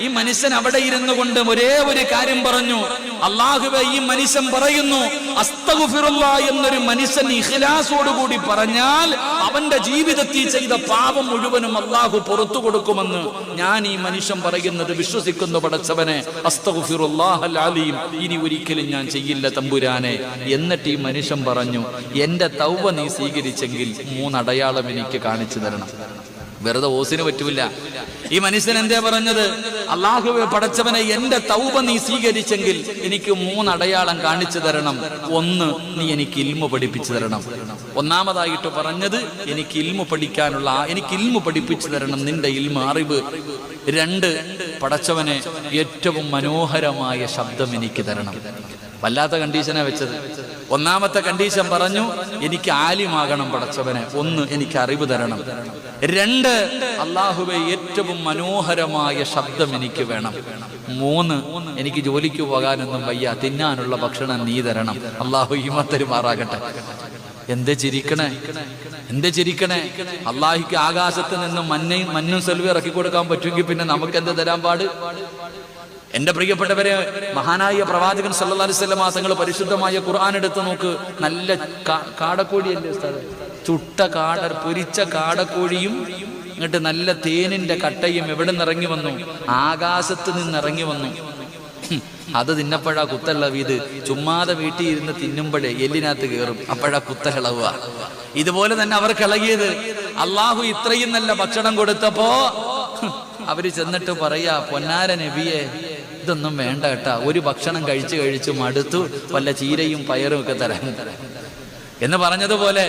Speaker 1: ഈ മനുഷ്യൻ അവിടെ ഇരുന്നു കൊണ്ട് ഒരേ ഒരു കാര്യം പറഞ്ഞു, അല്ലാഹുവേ, ഈ മനുഷ്യൻ പറയുന്നു അസ്തഗ്ഫിറുല്ലാഹ് എന്നൊരു മനുഷ്യൻ ഇഖ്ലാസോടുകൂടി പറഞ്ഞാൽ അവന്റെ ജീവിതത്തിൽ ചെയ്ത പാപം മുഴുവനും അല്ലാഹു പുറത്തു കൊടുക്കുമെന്ന് ഞാൻ ഈ മനുഷ്യൻ പറയുന്നത് വിശ്വസിക്കുന്നു പടച്ചവനെ. അസ്തഗ്ഫിറുല്ലാഹൽ അലീം, ഇനി ഒരിക്കലും ഞാൻ ചെയ്യില്ല തമ്പുരാനെ. എന്നിട്ട് ഈ മനുഷ്യൻ പറഞ്ഞു, എന്റെ തൗബ നീ സ്വീകരിച്ചെങ്കിൽ 3 അടയാളം എനിക്ക് കാണിച്ചു തരണം. വെറുതെ ഓസിന് പറ്റൂല. ഈ മനുഷ്യൻ എന്തേ പറഞ്ഞത്? അല്ലാഹുവേ പടച്ചവനെ, എന്റെ തൗബ നീ സ്വീകരിച്ചെങ്കിൽ എനിക്ക് 3 അടയാളം കാണിച്ചു തരണം. 1, നീ എനിക്ക് ഇൽമു പഠിപ്പിച്ചു തരണം. ഒന്നാമതായിട്ട് പറഞ്ഞത്, എനിക്ക് ഇൽമു പഠിപ്പിച്ചു തരണം, നിന്റെ ഇൽമു, അറിവ്. 2, പടച്ചവനെ, ഏറ്റവും മനോഹരമായ ശബ്ദം എനിക്ക് തരണം. വല്ലാത്ത കണ്ടീഷനാ വെച്ചത്. ഒന്നാമത്തെ കണ്ടീഷൻ പറഞ്ഞു, എനിക്ക് ആലിമാകണം പടച്ചവനെ. 1, എനിക്ക് അറിവ് തരണം. 2, അല്ലാഹുവേ, ഏറ്റവും മനോഹരമായ ശബ്ദം എനിക്ക് വേണം. 3, എനിക്ക് ജോലിക്ക് പോകാനൊന്നും വയ്യ, തിന്നാനുള്ള ഭക്ഷണം നീ തരണം. അല്ലാഹു ഈമാൻ തരുമാറാകട്ടെ. എന്തേ ചിരിക്കണേ? അല്ലാഹുക്ക് ആകാശത്ത് നിന്ന് മഞ്ഞും സെൽവി ഇറക്കി കൊടുക്കാൻ പറ്റുമെങ്കിൽ പിന്നെ നമുക്ക് എന്ത് തരാൻ പാട്? എന്റെ പ്രിയപ്പെട്ടവരെ, മഹാനായ പ്രവാചകൻ സല്ലല്ലാഹു അലൈഹി വസല്ലം തങ്ങൾ പരിശുദ്ധമായ ഖുർആൻ എടുത്ത് നോക്ക്. നല്ല കാടക്കോഴിയല്ലേ ഉസ്താദേ? ചുട്ട പൊരിച്ച കാടക്കോഴിയും എന്നിട്ട് നല്ല തേനിന്റെ കട്ടയും എവിടെ നിന്നിറങ്ങി വന്നു? ആകാശത്ത് നിന്നിറങ്ങി വന്നു. അത് തിന്നപ്പോഴാ കുത്തള്ള വീത്. ചുമ്മാതെ വീട്ടിൽ ഇരുന്ന് തിന്നുമ്പോഴേ എല്ലിനകത്ത് കയറും, അപ്പോഴാ കുത്തളവുക. ഇതുപോലെ തന്നെ അവർക്ക് ഇളകിയത്. അള്ളാഹു ഇത്രയും നല്ല ഭക്ഷണം കൊടുത്തപ്പോ അവര് ചെന്നിട്ട് പറയാ, പൊന്നാര നബിയെ, ഇതൊന്നും വേണ്ട കേട്ടാ, ഒരു ഭക്ഷണം കഴിച്ചു മടുത്തു, വല്ല ചീരയും പയറും ഒക്കെ തരാൻ എന്ന് പറഞ്ഞതുപോലെ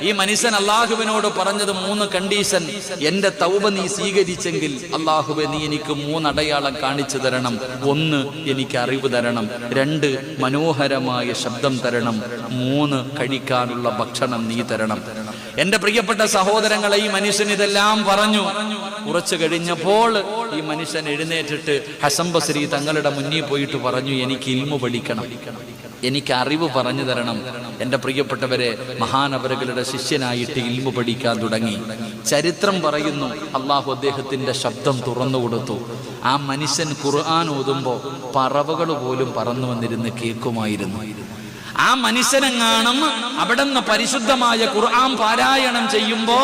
Speaker 1: ഈ മനുഷ്യൻ അള്ളാഹുവിനോട് പറഞ്ഞത് 3 കണ്ടീഷൻ. എന്റെ തൗബ നീ സ്വീകരിച്ചെങ്കിൽ അള്ളാഹുവെ, നീ എനിക്ക് 3 അടയാളം കാണിച്ചു തരണം. 1, എനിക്ക് അറിവ് തരണം. 2, മനോഹരമായ ശബ്ദം തരണം. 3, കഴിക്കാനുള്ള ഭക്ഷണം നീ തരണം. എന്റെ പ്രിയപ്പെട്ട സഹോദരങ്ങളെ, ഈ മനുഷ്യൻ ഇതെല്ലാം പറഞ്ഞു. കുറച്ചു കഴിഞ്ഞപ്പോൾ ഈ മനുഷ്യൻ എഴുന്നേറ്റിട്ട് ഹസൻ ബസ്രി തങ്ങളുടെ മുന്നിൽ പോയിട്ട് പറഞ്ഞു, എനിക്ക് ഇൽമു പഠിക്കണം, എനിക്ക് അറിവ് പറഞ്ഞു തരണം. എന്റെ പ്രിയപ്പെട്ടവരെ, മഹാനവറുകളുടെ ശിഷ്യനായിട്ട് ഇൽമു പഠിക്കാൻ തുടങ്ങി. ചരിത്രം പറയുന്നു, അള്ളാഹു അദ്ദേഹത്തിന്റെ ശബ്ദം തുറന്നു കൊടുത്തു. ആ മനുഷ്യൻ ഖുർആൻ ഓതുമ്പോ പറവകൾ പോലും പറന്നു വന്നിരുന്ന് കേൾക്കുമായിരുന്നു. ആ മനുഷ്യനെങ്ങാനും അവിടെ നിന്ന് പരിശുദ്ധമായ ഖുർആൻ പാരായണം ചെയ്യുമ്പോ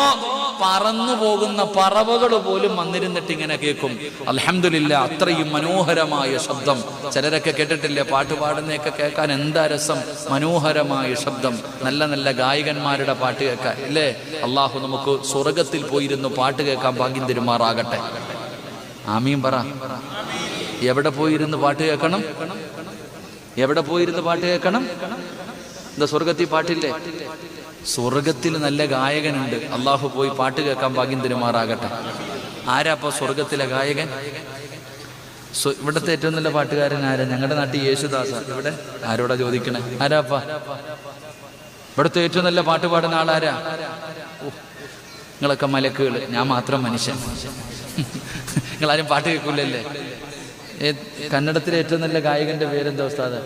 Speaker 1: പറന്നു പോകുന്ന പറവകൾ പോലും വന്നിരുന്നിട്ട് ഇങ്ങനെ കേൾക്കും. അൽഹംദുലില്ലാ, അത്രയും മനോഹരമായ ശബ്ദം. ചിലരൊക്കെ കേട്ടിട്ടില്ലേ, പാട്ട് പാടുന്നതൊക്കെ കേൾക്കാൻ എന്താ രസം, മനോഹരമായ ശബ്ദം. നല്ല നല്ല ഗായകന്മാരുടെ പാട്ട് കേൾക്കാൻ അല്ലേ? അള്ളാഹു നമുക്ക് സ്വർഗത്തിൽ പോയിരുന്നു പാട്ട് കേൾക്കാൻ ഭാഗ്യം തരുമാറാകട്ടെ. ആമീൻ പറ. എവിടെ പോയിരുന്ന് പാട്ട് കേൾക്കണം? എന്താ സ്വർഗത്തിൽ പാട്ടില്ലേ? സ്വർഗത്തിൽ നല്ല ഗായകനുണ്ട്. അള്ളാഹു പോയി പാട്ട് കേൾക്കാൻ ഭാഗ്യം തരുമാറാകട്ടെ. ആരാപ്പ സ്വർഗത്തിലെ ഗായകൻ? ഇവിടുത്തെ ഏറ്റവും നല്ല പാട്ടുകാരൻ ആരാ? ഞങ്ങളുടെ നാട്ടിൽ യേശുദാസ. ഇവിടെ ആരോടാ ചോദിക്കണേ? ആരാപ്പ ഇവിടുത്തെ ഏറ്റവും നല്ല പാട്ട് പാടുന്ന ആളാരാ? നിങ്ങളൊക്കെ മലക്കുകൾ, ഞാൻ മാത്രം മനുഷ്യൻ. നിങ്ങളാരും പാട്ട് കേൾക്കൂലല്ലേ? കന്നഡത്തിലെ ഏറ്റവും നല്ല ഗായകന്റെ പേരെന്താ ഉസ്താദ്?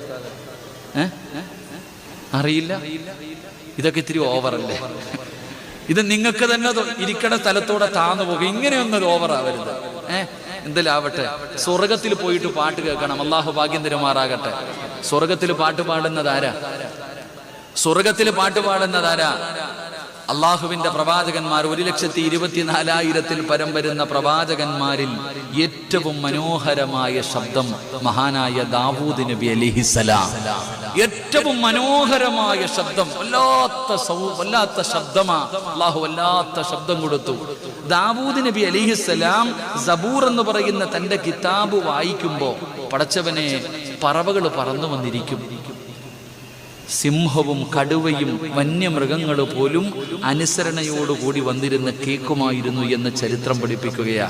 Speaker 1: അറിയില്ല? ഇതൊക്കെ ഇത്തിരി ഓവറല്ലേ? ഇത് നിങ്ങൾക്ക് തന്നെ ഇരിക്കണ സ്ഥലത്തോടെ താന്നു പോകും. ഇങ്ങനെയൊന്നും ഓവറാവരുത്. എന്തിലാവട്ടെ, സ്വർഗത്തിൽ പോയിട്ട് പാട്ട് കേൾക്കണം. അള്ളാഹു ഭാഗ്യം തരുമാറാകട്ടെ. സ്വർഗത്തിൽ പാട്ട് പാടുന്നതാരാ? സ്വർഗത്തിൽ പാട്ട് പാടുന്നതാരാ? അള്ളാഹുവിന്റെ പ്രവാചകന്മാർ 1,24,000 പരം വരുന്ന പ്രവാചകന്മാരിൽ ഏറ്റവും മനോഹരമായ ശബ്ദം മഹാനായ ദാവൂദ് നബി അലൈഹിസ്സലാം. ഏറ്റവും മനോഹരമായ ശബ്ദം, വല്ലാത്ത ശബ്ദമാ. അള്ളാഹു വല്ലാത്ത ശബ്ദം കൊടുത്തു. ദാവൂദ് നബി അലൈഹിസ്സലാം സബൂർ എന്ന് പറയുന്ന തന്റെ കിതാബ് വായിക്കുമ്പോ പടച്ചവനെ പറവകൾ പറന്നു വന്നിരിക്കും. സിംഹവും കടുവയും വന്യമൃഗങ്ങൾ പോലും അനുസരണയോടുകൂടി വന്നിരുന്ന് കേൾക്കുമായിരുന്നു എന്ന് ചരിത്രം പഠിപ്പിക്കുകയാ.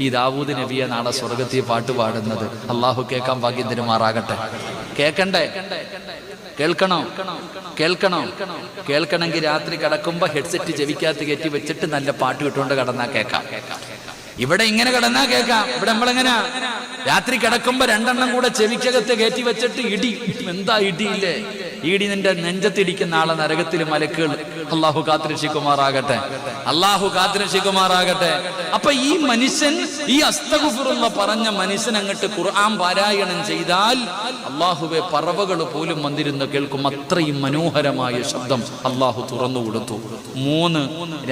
Speaker 1: ഈ ദാവൂദ് നബിയെ നാളെ സ്വർഗത്തിൽ പാട്ട് പാടുന്നത്. അള്ളാഹു കേൾക്കാൻ ഭാഗ്യം തരുമാറാകട്ടെ. കേൾക്കണ്ടേ? കേൾക്കണോ? കേൾക്കണമെങ്കിൽ രാത്രി കിടക്കുമ്പോ ഹെഡ്സെറ്റ് ചെവിക്കകത്ത് കയറ്റി വെച്ചിട്ട് നല്ല പാട്ട് കിട്ടുകൊണ്ട് കിടന്നാ കേൾക്കാം. ഇവിടെ ഇങ്ങനെ കിടന്നാ കേൾക്കാം. ഇവിടെ നമ്മളെങ്ങനാ രാത്രി കിടക്കുമ്പോ 2 എണ്ണം കൂടെ ചെവിക്കകത്ത് കയറ്റി വെച്ചിട്ട് ഇടി. എന്താ ഇടിയില്ലേ? ഇടി നിന്റെ നെഞ്ചത്തിടിക്കുന്ന ആളെ നരകത്തിൽ മലക്കുകൾ. അള്ളാഹു കാത്തുരക്ഷിക്കുമാറാകട്ടെ. അള്ളാഹു കാത്തുരക്ഷിക്കുമാറാകട്ടെ. അപ്പൊ ഈ മനുഷ്യൻ, ഈ അസ്തഗ്ഫിറുള്ള പറഞ്ഞ മനുഷ്യൻ അങ്ങോട്ട് ഖുർആൻ പാരായണം ചെയ്താൽ അള്ളാഹുവെ പറവകൾ പോലും വന്നിരുന്ന് കേൾക്കും. അത്രയും മനോഹരമായ ശബ്ദം അള്ളാഹു തുറന്നു കൊടുത്തു. 3,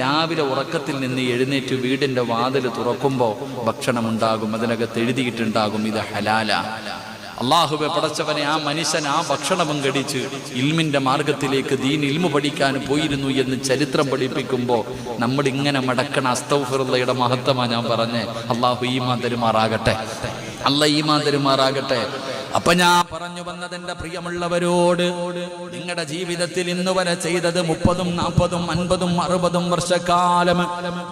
Speaker 1: രാവിലെ ഉറക്കത്തിൽ നിന്ന് എഴുന്നേറ്റ് വീടിന്റെ വാതിൽ തുറക്കുമ്പോ ഭക്ഷണം ഉണ്ടാകും. അതിനകത്ത് എഴുതിയിട്ടുണ്ടാകും ഇത് ഹലാല. അള്ളാഹുവെ പടച്ചവനെ, ആ മനുഷ്യൻ ആ ഭക്ഷണവും കടിച്ച് ഇൽമിന്റെ മാർഗത്തിലേക്ക് ദീൻ ഇൽമു പഠിക്കാൻ പോയിരുന്നു എന്ന് ചരിത്രം പഠിപ്പിക്കുമ്പോൾ നമ്മൾ ഇങ്ങനെ മടക്കണ അസ്തഗ്ഫിറുള്ളയുടെ മഹത്വമാണ് ഞാൻ പറഞ്ഞേ. അള്ളാഹു ഈമാൻ തരുമാറാകട്ടെ. അല്ലാഹ് ഈമാൻ തരുമാറാകട്ടെ. അപ്പൊ ഞാൻ പറഞ്ഞു വന്നതെന്റെ പ്രിയമുള്ളവരോട്, നിങ്ങളുടെ ജീവിതത്തിൽ ഇന്ന് വരെ ചെയ്തത് 30, 40, 50, 60 വർഷക്കാലം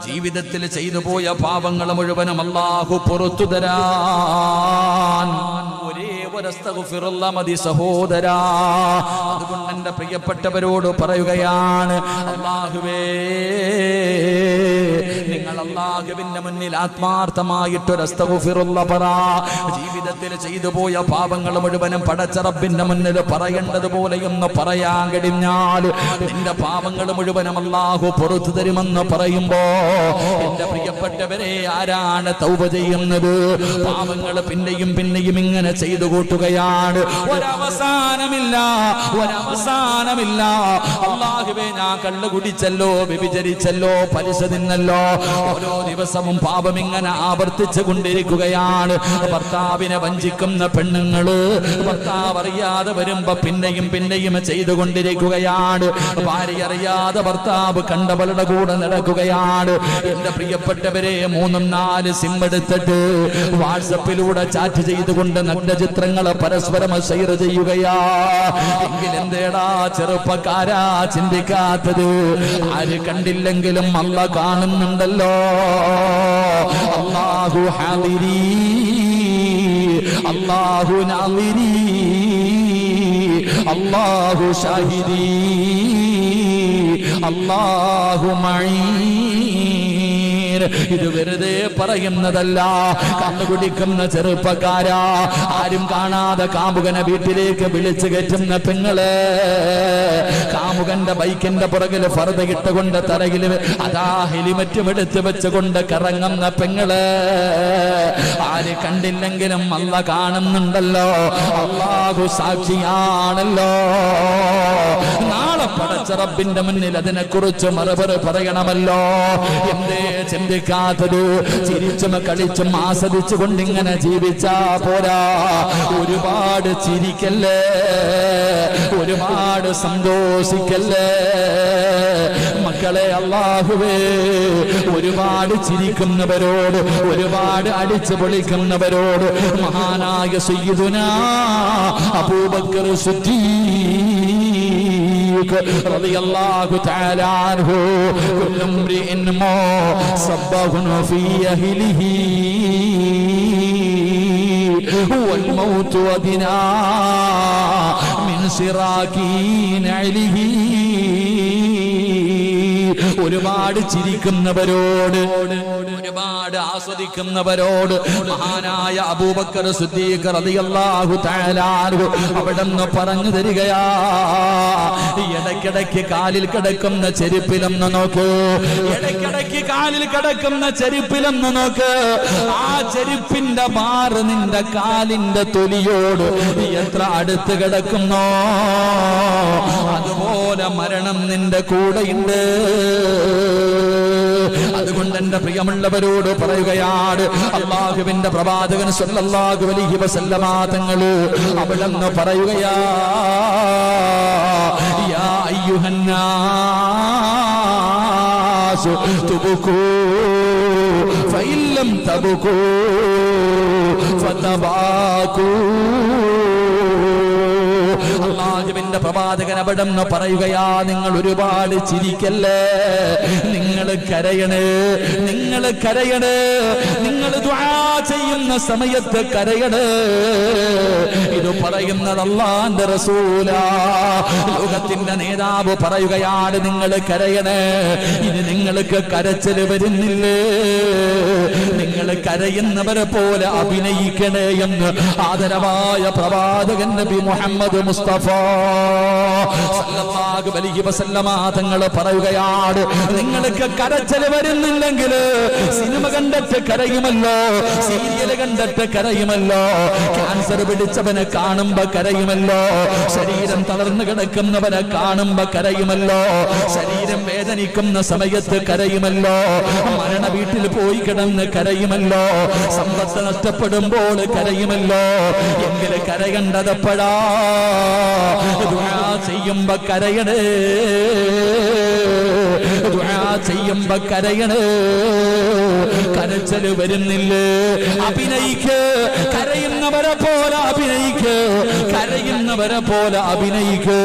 Speaker 1: ജീവിതത്തിൽ ചെയ്തു പോയ പാപങ്ങൾ മുഴുവനും അല്ലാഹു പുറത്തു തരാൻ ഒരേ ഒരു അസ്തഗ്ഫിറുള്ള മതി സഹോദരാ. അതുകൊണ്ട് എന്റെ പ്രിയപ്പെട്ടവരോട് പറയുകയാണ്, അല്ലാഹുവേ, നിങ്ങൾ അല്ലാഹുവിന്റെ മുന്നിൽ ആത്മാർത്ഥമായിട്ടൊരു അസ്തഗ്ഫിറുള്ള പറ. ജീവിതത്തിൽ ചെയ്തു പോയ പാപങ്ങൾ മുഴുവനും പടച്ച റബ്ബിന്റെ മുന്നിൽ പറയേണ്ടതുപോലെ ഒന്ന് പറയാൻ കഴിഞ്ഞാൽ നിന്റെ പാപങ്ങൾ മുഴുവനും അല്ലാഹു പുറത്തു തരുമെന്ന് പറയുമ്പോ എന്റെ പ്രിയപ്പെട്ടവരെ, ആരാണ് തൗബ ചെയ്യുന്നത്? പാപങ്ങൾ പിന്നെയും പിന്നെയും ഇങ്ങനെ ചെയ്തു കൂട്ടുകയാണ്. ഒരവസാനമില്ല. അല്ലാഹുവേ, ഞാൻ കള്ളു കുടിച്ചല്ലോ, വ്യഭിചരിച്ചല്ലോ, പലിശ തിന്നല്ലോ, ഓരോ ദിവസവും പാപം ഇങ്ങനെ ആവർത്തിച്ചു കൊണ്ടിരിക്കുകയാണ്. ഭർത്താവിനെ വഞ്ചിക്കുന്ന പെണ്ണുങ്ങള് ഭർത്താവ് അറിയാതെ വരുമ്പോ പിന്നെയും പിന്നെയും ചെയ്തുകൊണ്ടിരിക്കുകയാണ്. ഭാര്യ അറിയാതെ ഭർത്താവ് കണ്ടവളുടെ കൂടെ നടക്കുകയാണ്. എന്റെ പ്രിയപ്പെട്ടവരെ, 3, 4 സിം എടുത്തിട്ട് വാട്സപ്പിലൂടെ ചാറ്റ് ചെയ്തുകൊണ്ട് നഗ്ന ചിത്രങ്ങൾ പരസ്പരം ഷെയർ ചെയ്യുകയാ. എങ്കിൽ എന്തേടാ ചെറുപ്പക്കാരാ ചിന്തിക്കാത്തത്? ആര് കണ്ടില്ലെങ്കിലും അല്ലാഹ് കാണുന്നുണ്ടല്ലോ. അല്ലാഹു ഹാദിരി, അല്ലാഹു നാദിരി, അല്ലാഹു ഷാഹിദി, അല്ലാഹു മഈ. ഇത് വെറുതെ പറയുന്നതല്ല. കണ്ണുകുടിക്കുന്ന ചെറുപ്പക്കാരാ, ആരും കാണാതെ കാമുകനെ വീട്ടിലേക്ക് വിളിച്ചു കയറ്റുന്ന പെങ്ങള്, കാമുകന്റെ ബൈക്കിന്റെ പുറകിൽ ഫർദ ഇട്ടുകൊണ്ട് തലയിൽ അതാ ഹെലിമറ്റും എടുത്ത് വെച്ചുകൊണ്ട് കറങ്ങുന്ന പെങ്ങള്, ആര് കണ്ടില്ലെങ്കിലും അല്ലാഹ് കാണുന്നുണ്ടല്ലോ. അല്ലാഹു സാക്ഷിയാണല്ലോ. നാളെ പടച്ച റബ്ബിന്റെ മുന്നിൽ അതിനെ കുറിച്ച് മറുപടി പറയണമല്ലോ. എന്തേ ചിന്തിക്കാത്തത്? ചിരിച്ചും കളിച്ചും ആസ്വദിച്ചു കൊണ്ടിങ്ങനെ ജീവിച്ചാ പോരാ. ഒരുപാട് ചിരിക്കല്ലേ, ഒരുപാട് സന്തോഷിക്കല്ലേ മക്കളെ. അല്ലാഹുവേ, ഒരുപാട് ചിരിക്കുന്നവരോട്, ഒരുപാട് അടിച്ചു പൊളിക്കുന്നവരോട് മഹാനായ സയ്യിദുനാ അബൂബക്കർ സിദ്ദീഖ് റളിയല്ലാഹു തആല അൻഹു, കുല്ലു ഇംറിഇൻ മുസബ്ബഹുൻ ഫീ അഹ്ലിഹി വൽ മൗതു അദ്നാ മിൻ സിറാകി നഅലിഹി. ഒരുപാട് ചിരിക്കുന്നവരോട്, ഒരുപാട് ആസ്വദിക്കുന്നവരോട് മഹാനായ അബൂബക്കർ സിദ്ദീഖ് റളിയല്ലാഹു തആല അൻഹു അവിടുന്ന് പറഞ്ഞു തരികയാ, ഇടയ്ക്കിടയ്ക്ക് കാലിൽ കിടക്കുന്ന ചെരുപ്പിലൊന്ന് നോക്കൂ, ഇടയ്ക്കിടയ്ക്ക് കാലിൽ കിടക്കുന്ന ചെരുപ്പിലൊന്ന് നോക്ക്. ആ ചെരുപ്പിന്റെ മാറ് നിന്റെ കാലിന്റെ തൊലിയോട് എത്ര അടുത്ത് കിടക്കുന്നോ അതുപോലെ മരണം നിന്റെ കൂടെയുണ്ട്. അതുകൊണ്ട് എന്റെ പ്രിയമുള്ളവരോട് പറയുകയാണ്, അല്ലാഹുവിന്റെ പ്രവാചകൻ സ്വല്ലല്ലാഹു അലൈഹി വസല്ലമ തങ്ങൾ അവിടുന്ന് പറയുകയാ, യാ അയ്യുഹന്നാസ് തുബുകൂ ഫഇൻ ലം തബുകൂ ഫതബാകൂ. അല്ലാഹുവിന്റെ പ്രവാചകൻ അവിടുന്ന് പറയുകയാ, നിങ്ങൾ ഒരുപാട് ചിരിക്കല്ലേ, നിങ്ങൾ കരയണേ, നിങ്ങൾ കരയണേ, നിങ്ങൾ ദുആ ചെയ്യുന്ന സമയത്ത് കരയണേ. ഇത് പറയുന്നത് അല്ലാഹുവിന്റെ റസൂലാ, ലോകത്തിന്റെ നേതാവ് പറയുകയാണ്, നിങ്ങൾ കരയണേ. ഇനി നിങ്ങൾക്ക് കരച്ചിൽ വരുന്നില്ലേ? നിങ്ങൾ കരയുന്നവരെ പോലെ അഭിനയിക്കണേ എന്ന് ആദരവായ പ്രവാചകൻ നബി മുഹമ്മദ് മുസ്തഫ സല്ലല്ലാഹു അലൈഹി വസല്ലമ തങ്ങൾ പറയുകയാണ്, നിങ്ങൾക്ക് കരച്ചിൽ വരുന്നില്ലെങ്കിൽ സിനിമ കണ്ടിട്ട് കരയുമല്ലോ, സീരിയൽ കണ്ടിട്ട് കരയുമല്ലോ, ക്യാൻസർ പിടിച്ചവനെ കാണുമ്പോ കരയുമല്ലോ, ശരീരം തളർന്നു കിടക്കുന്നവനെ കാണുമ്പോ കരയുമല്ലോ, ശരീരം വേദനിക്കുന്ന സമയത്ത് കരയുമല്ലോ, മരണ വീട്ടിൽ പോയി കിടന്ന് കരയുമല്ലോ, സമ്പത്ത് നഷ്ടപ്പെടുമ്പോൾ കരയുമല്ലോ. എങ്കിൽ കരയേണ്ടതെപ്പോഴാ? ദുആ ചെയ്യുമ്പോ കരയണേ, ദുആ ചെയ്യുമ്പോ കരയണേ. കരച്ചില് വരുന്നില്ലേ? അഭിനയിക്ക്, കരയുന്നവരെ പോലെ അഭിനയിക്ക്, കരയുന്നവരെ പോലെ അഭിനയിക്ക്.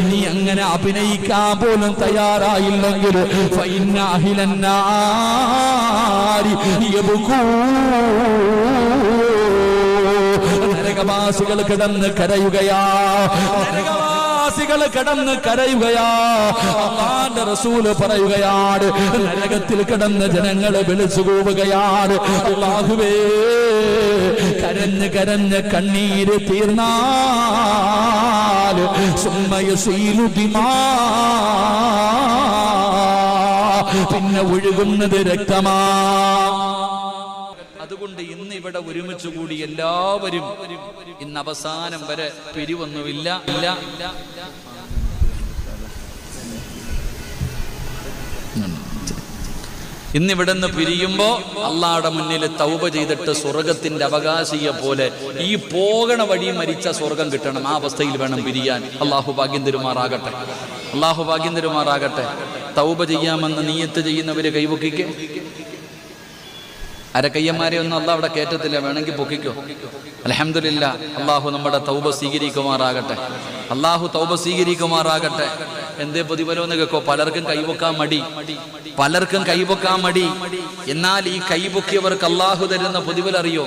Speaker 1: ഇനി അങ്ങനെ അഭിനയിക്കാൻ പോലും തയ്യാറായില്ലെങ്കിൽ ഫഇന്ന അഹ്ലന്നാരി യബ്കൂ, നരകവാസികൾ കിടന്ന് കരയുകയാ, നരകവാസികൾ കിടന്ന് കരയുകയാ. അല്ലാഹുവിന്റെ റസൂല് പറയുകയാണ്, നരകത്തിൽ കിടന്ന് ജനങ്ങളെ വിളിച്ചു കൂവുകയാണ്, അല്ലാഹുവേ കരഞ്ഞ് കരഞ്ഞ് കണ്ണീര് തീർന്നാൽ സുമ്മയസീലു ദിമാ, പിന്നെ ഒഴുകുന്നത് രക്തമാ. അതുകൊണ്ട് ഇന്ന് ഇവിടെ ഒരുമിച്ച് കൂടി എല്ലാവരും ഇന്ന് അവസാനം വരെ പിരിവൊന്നുമില്ല. ഇന്നിവിടെ നിന്ന് പിരിയുമ്പോ അള്ളാഹുടെ മുന്നിൽ തൗബ ചെയ്തിട്ട് സ്വർഗത്തിന്റെ അവകാശിയെ പോലെ ഈ പോകണ വഴി മരിച്ച സ്വർഗം കിട്ടണം. ആ അവസ്ഥയിൽ വേണം പിരിയാൻ. അള്ളാഹു ഭാഗ്യം തരുമാറാകട്ടെ, അള്ളാഹു ഭാഗ്യം തരുമാറാകട്ടെ. തൗബ ചെയ്യാമെന്ന് നിയ്യത്ത് ചെയ്യുന്നവര് കൈവക്കിക്ക്. അരക്കയ്യന്മാരെ ഒന്നും അള്ളാഹ് അവിടെ കയറ്റത്തില്ല, വേണമെങ്കിൽ പൊക്കിക്കോ. അൽഹംദുലില്ലാ, അള്ളാഹു നമ്മുടെ തൗബ സ്വീകരിക്കുമാറാകട്ടെ, അള്ളാഹു തൗബ സ്വീകരിക്കുമാറാകട്ടെ. എന്തേ പ്രതിഫലം എന്ന് കേൾക്കോ? പലർക്കും കൈവക്കാൻ മടി, പലർക്കും കൈവക്കാൻ മടി. എന്നാൽ ഈ കൈപൊക്കിയവർക്ക് അള്ളാഹു തരുന്ന പ്രതിഫലം അറിയോ?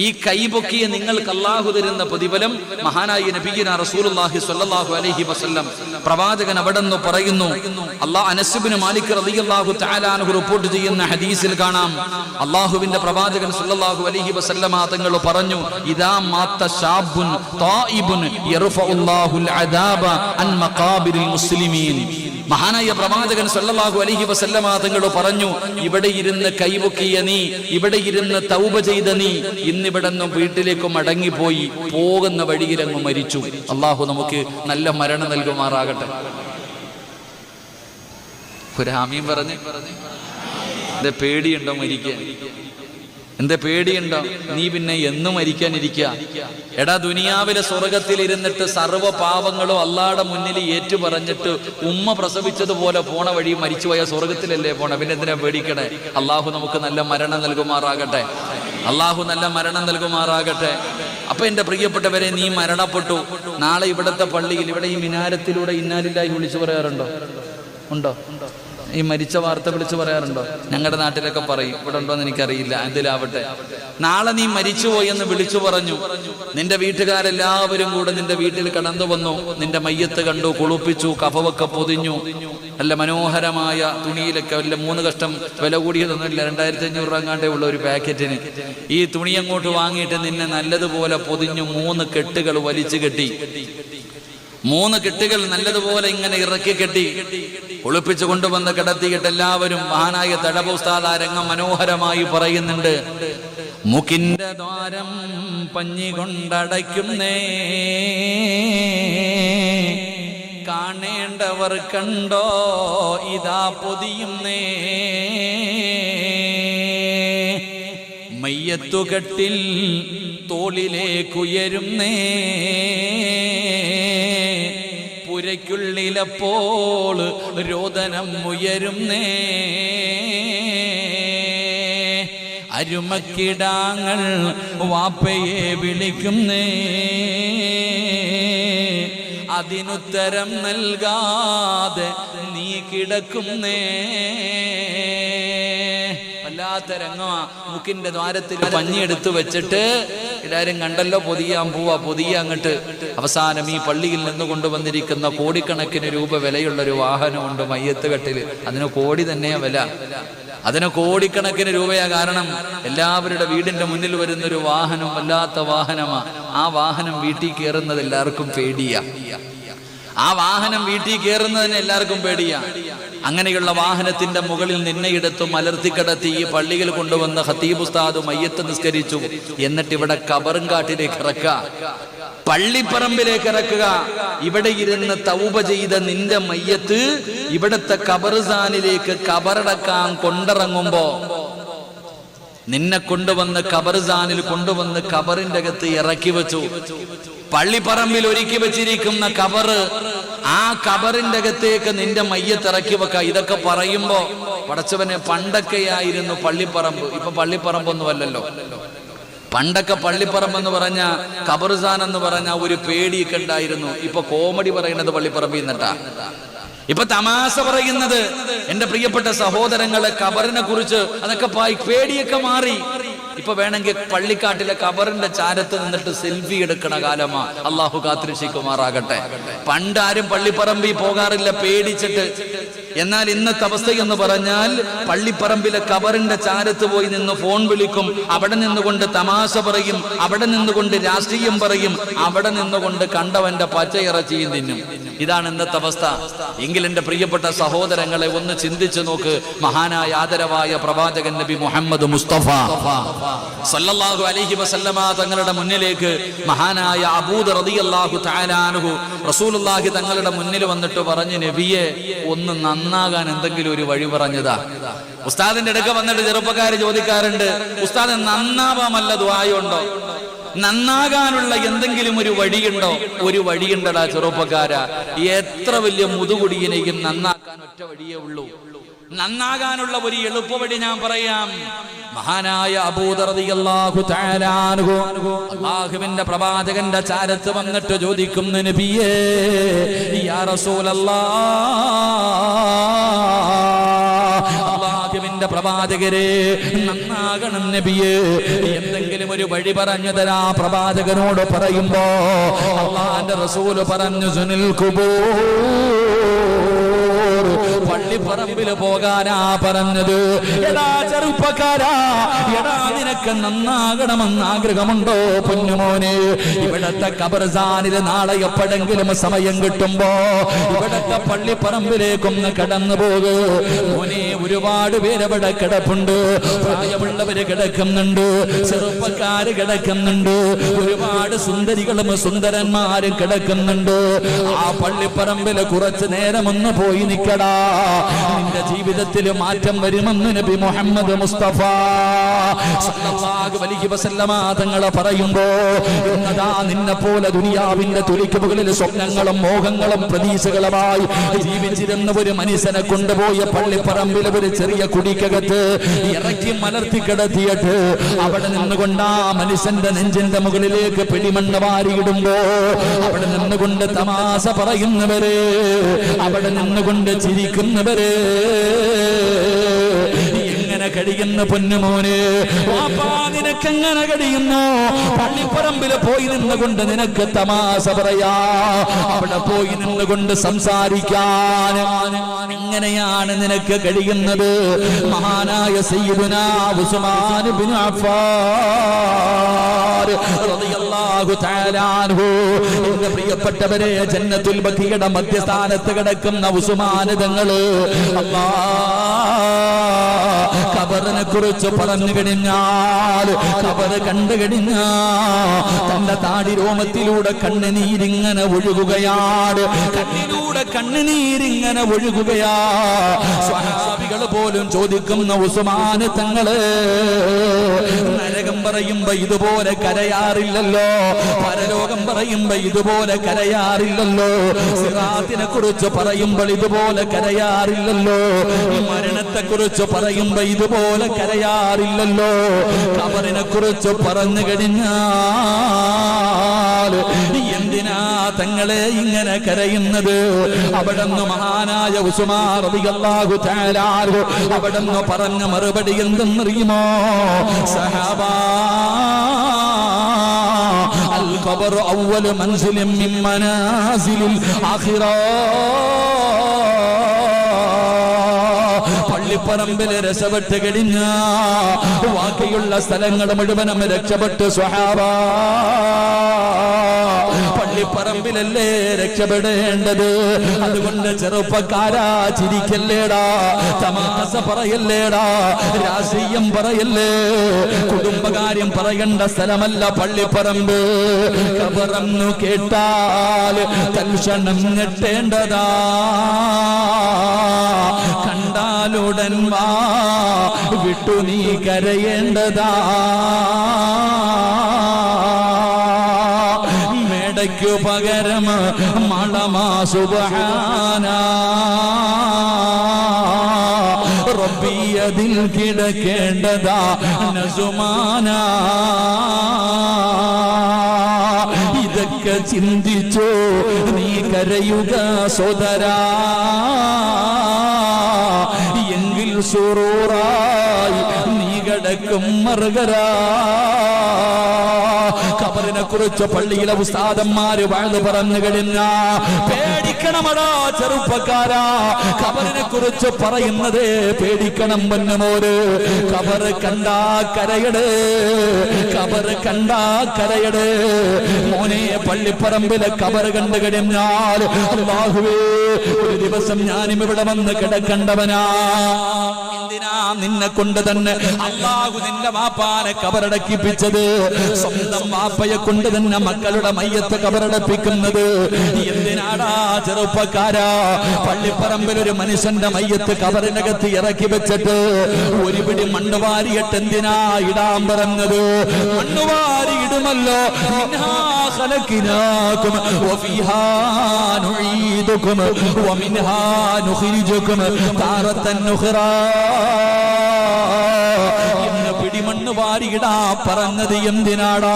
Speaker 1: ഈ കൈപൊക്കിയ നിങ്ങൾക്ക് അള്ളാഹു തരുന്ന പ്രതിഫലം മഹാനായ നബിയുനാ റസൂലുള്ളാഹി സ്വല്ലല്ലാഹു അലൈഹി വസല്ലം പ്രവാചകൻ അവിടെന്ന് പറയുന്നു. അനസ് ഇബ്നു മാലിക് റളിയല്ലാഹു തആല അൻഹു റിപ്പോർട്ട് ചെയ്യുന്ന ഹദീസിൽ കാണാം, അള്ളാഹുവിന്റെ പ്രവാചകൻ സ്വല്ലല്ലാഹു അലൈഹി വസല്ലമ തങ്ങൾ പറഞ്ഞു, ഇദാ മാത്ത ശാബുൻ തായിബുൻ യർഫഉല്ലാഹുൽ അദാബ അൻ മഖാബിരിൽ മുസ്ലിമീൻ. മഹാനായ പ്രവാചകൻ സല്ലല്ലാഹു അലൈഹി വസല്ലമ തങ്ങൾ പറഞ്ഞു, ഇവിടെ ഇരുന്ന് കൈവക്കിയ നീ, ഇവിടെ ഇരുന്ന് തൗബ ചെയ്ത നീ, ഇന്നിവിടെ നിന്നും വീട്ടിലേക്ക് മടങ്ങിപ്പോയി പോകുന്ന വഴിയിലങ്ങ് മരിച്ചു. അള്ളാഹു നമുക്ക് നല്ല മരണം നൽകുമാറാകട്ടെ. ഒരു ആമീൻ പറഞ്ഞ്. എന്താ പേടിയുണ്ടോ മരിക്കാൻ? എന്താ പേടിയുണ്ടോ? നീ പിന്നെ എന്നും മരിക്കാനിരിക്കുക? എടാ, ദുനിയാവിലെ സ്വർഗത്തിൽ ഇരുന്നിട്ട് സർവ്വ പാവങ്ങളും അള്ളാഹുടെ മുന്നിൽ ഏറ്റു പറഞ്ഞിട്ട് ഉമ്മ പ്രസവിച്ചതുപോലെ പോണ വഴി മരിച്ചുപോയ സ്വർഗത്തിലല്ലേ പോണ, പിന്നെ എന്തിനാ പേടിക്കണേ? അള്ളാഹു നമുക്ക് നല്ല മരണം നൽകുമാറാകട്ടെ, അള്ളാഹു നല്ല മരണം നൽകുമാറാകട്ടെ. അപ്പൊ എന്റെ പ്രിയപ്പെട്ടവരെ, നീ മരണപ്പെട്ടു, നാളെ ഇവിടത്തെ പള്ളിയിൽ, ഇവിടെ ഈ മിനാരത്തിലൂടെ ഇന്നാലില്ലാഹി വിളിച്ചു പറയാറുണ്ടോ? ഉണ്ടോ? ഈ മരിച്ച വാർത്ത വിളിച്ചു പറയാറുണ്ടോ? ഞങ്ങളുടെ നാട്ടിലൊക്കെ പറയും, ഇവിടെ ഉണ്ടോ എന്ന് എനിക്കറിയില്ല. എന്തിലാവട്ടെ, നാളെ നീ മരിച്ചുപോയി എന്ന് വിളിച്ചു പറഞ്ഞു. നിന്റെ വീട്ടുകാരെല്ലാവരും കൂടെ നിന്റെ വീട്ടിൽ കടന്നു വന്നു, നിന്റെ മയ്യത്ത് കണ്ടു, കുളിപ്പിച്ചു, കഫവൊക്കെ പൊതിഞ്ഞു, നല്ല മനോഹരമായ തുണിയിലൊക്കെ, വല്ല 3 കഷ്ടം വില കൂടിയതൊന്നുമില്ല, 2500 രൂപ എങ്ങാണ്ടേ ഉള്ള ഒരു പാക്കറ്റിന്. ഈ തുണി അങ്ങോട്ട് വാങ്ങിയിട്ട് നിന്നെ നല്ലതുപോലെ പൊതിഞ്ഞു 3 കെട്ടുകൾ വലിച്ചു കെട്ടി, 3 കെട്ടുകൾ നല്ലതുപോലെ ഇങ്ങനെ ഇറക്കി കെട്ടി കുളിപ്പിച്ചു കൊണ്ടുവന്ന് കിടത്തിയിട്ട് എല്ലാവരും മഹാനായ തഴവ ഉസ്താദ് ആ രംഗം മനോഹരമായി പറയുന്നുണ്ട്. മുക്കിന്റെ ദ്വാരം പഞ്ഞി കൊണ്ടടയ്ക്കുന്നേ, കാണേണ്ടവർ കണ്ടോ ഇതാ പൊതിയുന്നേ, മയ്യത്തുകെട്ടിൽ തോളിലേക്കുയരുന്നേ, പുരയ്ക്കുള്ളിലപ്പോൾ രോദനം ഉയരുന്നേ, അരുമക്കിടാങ്ങൾ വാപ്പയെ വിളിക്കുന്നേ, അതിനുത്തരം നൽകാതെ നീ കിടക്കുന്നേ. വല്ലാത്ത രംഗമാ. മുക്കിന്റെ ദ്വാരത്തിൽ പഞ്ഞിയെടുത്ത് വെച്ചിട്ട് എല്ലാരും കണ്ടല്ലോ, പൊതിയാൻ പോവാ, പൊതിയ അങ്ങട്ട്. അവസാനം ഈ പള്ളിയിൽ നിന്ന് കൊണ്ടുവന്നിരിക്കുന്ന കോടിക്കണക്കിന് രൂപ വിലയുള്ളൊരു വാഹനമുണ്ട് മയ്യത്ത് കെട്ടില്. അതിന് കോടി തന്നെയാ വില, അതിന് കോടിക്കണക്കിന് രൂപയാ. കാരണം എല്ലാവരുടെ വീടിന്റെ മുന്നിൽ വരുന്നൊരു വാഹനം വല്ലാത്ത വാഹനമാ. ആ വാഹനം വീട്ടിൽ കയറുന്നത് എല്ലാവർക്കും പേടിയാ, ആ വാഹനം വീട്ടിൽ കയറുന്നതിന് എല്ലാവർക്കും പേടിയാ. അങ്ങനെയുള്ള വാഹനത്തിന്റെ മുകളിൽ നിന്നെയെടുത്ത് മലർത്തിക്കിടത്തി ഈ പള്ളിയിൽ കൊണ്ടുവന്ന ഖതീബ് ഉസ്താദ് മയ്യത്ത് നിസ്കരിച്ചു. എന്നിട്ട് ഇവിടെ കബറുംകാട്ടിലേക്ക് ഇറക്കുക, പള്ളിപ്പറമ്പിലേക്ക് ഇറക്കുക. ഇവിടെ ഇരുന്ന് തൗബ ചെയ്ത നിന്റെ മയ്യത്ത് ഇവിടത്തെ ഖബർസാനിലേക്ക് കബറടക്കാൻ കൊണ്ടിറങ്ങുമ്പോ നിന്നെ കൊണ്ടുവന്ന് ഖബർസാനിൽ കൊണ്ടുവന്ന് ഖബറിന്റെ അകത്ത് ഇറക്കി വെച്ചു. പള്ളിപ്പറമ്പിൽ ഒരുക്കി വെച്ചിരിക്കുന്ന ഖബറ്, ആ ഖബറിന്റെ അകത്തേക്ക് നിന്റെ മയ്യത്ത് ഇറക്കി വെക്ക. ഇതൊക്കെ പറയുമ്പോ പടച്ചവനെ, പണ്ടൊക്കെയായിരുന്നു പള്ളിപ്പറമ്പ്, ഇപ്പൊ പള്ളിപ്പറമ്പൊന്നും അല്ലല്ലോ. പണ്ടൊക്കെ പള്ളിപ്പറമ്പെന്ന് പറഞ്ഞ, ഖബർസാൻ എന്ന് പറഞ്ഞ ഒരു പേടിയൊക്കെ ഉണ്ടായിരുന്നു. ഇപ്പൊ കോമഡി പറയുന്നത് പള്ളിപ്പറമ്പിൽ നിന്നിട്ടാ, ഇപ്പൊ തമാശ പറയുന്നത്. എന്റെ പ്രിയപ്പെട്ട സഹോദരങ്ങളെ, ഖബറിനെ കുറിച്ച് അതൊക്കെ പേടിയൊക്കെ മാറി. ഇപ്പൊ വേണമെങ്കിൽ പള്ളിക്കാട്ടിലെ ഖബറിന്റെ ചാരത്ത് നിന്നിട്ട് സെൽഫി എടുക്കണ കാലമാ. അള്ളാഹു കാത്തിരക്ഷിക്കുമാറാകട്ടെ. പണ്ടാരും പള്ളിപ്പറമ്പിൽ പോകാറില്ല പേടിച്ചിട്ട്. എന്നാൽ ഇന്നത്തെ അവസ്ഥയെന്ന് പറഞ്ഞാൽ പള്ളിപ്പറമ്പിലെ ഖബറിന്റെ ചാരത്ത് പോയി നിന്ന് ഫോൺ വിളിക്കും, അവിടെ നിന്നുകൊണ്ട് തമാശ പറയും, അവിടെ നിന്നുകൊണ്ട് രാഷ്ട്രീയം പറയും, അവിടെ നിന്നുകൊണ്ട് കണ്ടവന്റെ പച്ചയിറച്ചിയും തിന്നും. ഇതാണ് ഇന്നത്തെ അവസ്ഥ. എങ്കിൽ എന്റെ പ്രിയപ്പെട്ട സഹോദരങ്ങളെ, ഒന്ന് ചിന്തിച്ചു നോക്ക്. മഹാനായ ആദരവായ പ്രവാചകൻ നബി മുഹമ്മദ് മുസ്തഫ സല്ലല്ലാഹു അലൈഹി വസല്ലമ തങ്ങളുടെ മുന്നിലേക്ക് മഹാനായ അബൂദർ റളിയല്ലാഹു തആല അൻഹു റസൂലുള്ളാഹി തങ്ങളുടെ മുന്നിൽ വന്നിട്ട് പറഞ്ഞു, നബിയെ, ഒന്ന് നന്നാകാൻ എന്തെങ്കിലും ഒരു വഴി പറഞ്ഞതാ. ഉസ്താദിന്റെ അടുക്ക വന്നിട്ട് ചെറുപ്പക്കാര് ചോദിക്കാറുണ്ട്, ഉസ്താദ് നന്നാവാമല്ല ദുആയുണ്ടോ? നന്നാകാനുള്ള എന്തെങ്കിലും ഒരു വഴിയുണ്ടോ? ഒരു വഴിയുണ്ടടാ ചെറുപ്പക്കാരാ. എത്ര വലിയ മുതുകുടിയനെയും നന്നാക്കാൻ ഒറ്റ വഴിയേ ഉള്ളൂ. നന്നാകാനുള്ള ഒരു എളുപ്പവഴി ഞാൻ പറയാം. മഹാനായ അബൂദർ റളിയല്ലാഹു തആല അൻഹു അല്ലാഹുവിന്റെ പ്രവാചകന്റെ ചാരത്ത് വന്നിട്ട് ചോദിക്കുന്നു, നബിയേ യാ റസൂലല്ലാഹ്, അല്ലാഹുവിന്റെ പ്രവാചകരെ, നന്നാകണം നബിയേ, എന്തെങ്കിലും ഒരു വഴി പറഞ്ഞു തരാ പ്രവാചകനോട് പറയുമ്പോ അല്ലാഹുവിന്റെ റസൂൽ പറഞ്ഞു, സുനിൽ ഖുബൂർ, പള്ളിപ്പറമ്പിൽ പോകാനാ പറഞ്ഞത്. എടാ ചെറുപ്പക്കാരാ, എടാ നിനക്ക് നന്നാകണമെന്ന് ആഗ്രഹമുണ്ടോ പൊന്നുമോനെ? ഇവിടത്തെ ഖബർസാനിൽ നാളെ എപ്പോഴെങ്കിലും സമയം കിട്ടുമ്പോ ഇവിടത്തെ പള്ളിപ്പറമ്പിലേക്കൊന്ന് കടന്നു പോകു മോനെ. ഒരുപാട് പേരവിടെ കിടപ്പുണ്ട്, പ്രായമുള്ളവര് കിടക്കുന്നുണ്ട്, ചെറുപ്പക്കാര് കിടക്കുന്നുണ്ട്, ഒരുപാട് സുന്ദരികളും സുന്ദരന്മാരും കിടക്കുന്നുണ്ട്. ആ പള്ളിപ്പറമ്പിൽ കുറച്ചു നേരം ഒന്ന് പോയി നിക്കടാ, നിന്റെ ജീവിതത്തിൽ മാറ്റം വരുമെന്ന് നബി മുഹമ്മദ് മുസ്തഫ സല്ലല്ലാഹു അലൈഹി വസല്ലമ തങ്ങൾ പറയുമ്പോ, എന്നതാ നിന്നെ പോലെ ദുനിയാവിന്റെ തുലിക്കുകളിൽ സ്വപ്നങ്ങളും മോഹങ്ങളും പ്രതീക്ഷകളുമായി ജീവിച്ചിരുന്ന ഒരു മനുഷ്യനെ കൊണ്ടുപോയ പള്ളിപ്പറമ്പിൽ ഒരു ചെറിയ കുടിക്കകത്ത് ഇറക്കി മലർത്തി കിടത്തിയിട്ട് അവിടെ നിന്നുകൊണ്ട് ആ മനുഷ്യന്റെ നെഞ്ചിന്റെ മുകളിലേക്ക് പിടിമണ്ണ് വാരിയിടുമ്പോ അവിടെ നിന്നുകൊണ്ട് തമാശ പറയുന്നവര്, അവിടെ നിന്നുകൊണ്ട് ചിരിക്കുന്ന കേൾക്കുന്നവരെ എങ്ങനെ കഴിയുന്ന പൊന്നുമോനെ വാപ്പാ നിനക്കെങ്ങനെ കഴിയുന്നു പള്ളിപ്പറമ്പിൽ പോയി നിന്നുകൊണ്ട് നിനക്ക് തമാശ പറയാ അവിടെ പോയി നിന്നുകൊണ്ട് സംസാരിക്കാൻ എങ്ങനെയാണ് നിനക്ക് കഴിയുന്നത് മഹാനായ സയ്യിദുനാ ഉസ്മാൻ ഇബ്നു അഫ്ഫാൻ റളിയല്ലാഹു തആല അൻഹു എന്റെ പ്രിയപ്പെട്ടവരെ ജന്നത്തുൽ ബഖിയുടെ മധ്യസ്ഥാനത്ത് കിടക്കുന്ന ഉസ്മാൻ തങ്ങള് ഖബറിനെ കുറിച്ച് പറഞ്ഞു കഴിഞ്ഞാൽ ഖബർ കണ്ടു കഴിഞ്ഞാൽ തന്റെ താടി രോമത്തിലൂടെ കണ്ണുനീരിങ്ങനെ ഒഴുകുകയാണ് കണ്ണിലൂടെ കണ്ണുനീരിങ്ങനെ ഒഴുകുകയാ സ്വഹാബികൾ പോലും ചോദിക്കുന്ന ഉസ്മാൻ തങ്ങള് നരകം പറയുമ്പോ ഇതുപോലെ കരയാറില്ലല്ലോ പരലോകം പറയുമ്പോ ഇതുപോലെ കരയാറില്ലല്ലോ സിറാത്തിനെ കുറിച്ച് പറയുമ്പോൾ ഇതുപോലെ കരയാറില്ലല്ലോ മരണത്തെ കുറിച്ച് പറയുമ്പോ ഇതുപോലെ കരയാറില്ലല്ലോ ഖബറിനെ കുറിച്ച് പറഞ്ഞു കഴിഞ്ഞാൽ എന്തിനാ തങ്ങളെ ഇങ്ങനെ കരയുന്നത് അവിടുന്ന് മഹാനായ ഉസ്മാൻ റളിയല്ലാഹു തആല അൻഹു അവിടുന്ന് പറഞ്ഞ മറുപടി എന്തെന്നറിയുമോ സഹാബാ അൽ ഖബറു അവ്വലു മൻസിലിൻ മിൻ മനാസിലിൽ ആഖിറ പള്ളിപ്പറമ്പിൽ രക്ഷപ്പെട്ട് കഴിഞ്ഞ ബാക്കിയുള്ള സ്ഥലങ്ങൾ മുഴുവനും രക്ഷപ്പെട്ട് സ്വഹാബാ പള്ളിപ്പറമ്പിലല്ലേ രക്ഷപ്പെടേണ്ടത് അതുകൊണ്ട് ചെറുപ്പക്കാരാ ചിരിക്കല്ലേടാ തമാശ പറയല്ലേടാ രാഷ്ട്രീയം പറയല്ലേ കുടുംബകാര്യം പറയേണ്ട സ്ഥലമല്ല പള്ളിപ്പറമ്പ് ഖബറെന്നു കേട്ടാൽ തൽക്ഷണം ഞെട്ടേണ്ടതാ കണ്ടാലുടൻ വാ വിട്ടു നീ കരയേണ്ടതാ മേടയ്ക്കു പകരം മളമാ സുബ്ഹാനാ റബ്ബിയതിൽ കിടക്കേണ്ടതാ നസുമാനാ ഇതൊക്കെ ചിന്തിച്ചോ നീ കരയുക സോദരാ എങ്കിൽ സുറൂറായി നീ കിടക്കും മറുകരാ ഖബറിനെ കുറിച്ച് പള്ളിയിലെ ഉസ്താദന്മാര് വാഴ്ന്നു പറഞ്ഞു കഴിഞ്ഞ പേടിക്കണമടാ ചെറുപ്പക്കാരാ ഖബറിനെ കുറിച്ച് പറയുന്നത് പേടിക്കണം പൊന്നുമോര് ഖബർ കണ്ടാ കരയട് ഖബർ കണ്ടാ കരയട് മോനെ പള്ളിപ്പറമ്പിലെ ഖബർ കണ്ടു കഴിഞ്ഞാൽ അല്ലാഹുവേ ഒരു ദിവസം ഞാനും ഇവിടെ വന്ന് കിടക്കണ്ടവനാ എന്തിനാ നിന്നെ കൊണ്ട് തന്നെ അല്ലാഹു നിന്റെ വാപ്പാനെ ഖബറടക്കിപ്പിച്ചത് സ്വന്തം വാപ്പയെ കൊണ്ട് തന്നെ മക്കളുടെ മയ്യത്ത് ഖബറടപ്പിക്കുന്നത് എന്തിനാടാ ചെറുപ്പക്കാരാ പള്ളിപ്പറമ്പിൽ ഒരു മനുഷ്യന്റെ മയ്യത്ത് ഖബറിനകത്ത് ഇറക്കി വെച്ചിട്ട് ഒരു പിടി മണ്ണ് വാരിയിട്ട് എന്തിനാ ഇടാൻ പറഞ്ഞത് മണ്ണ് വാരി ഇടുമല്ലോ خلقناكم وفيها نعيدكم ومنها نخرجكم تارة أخرى പിടിമണ്ണ് വാരിയിടാ പറഞ്ഞത് എന്തിനാടാ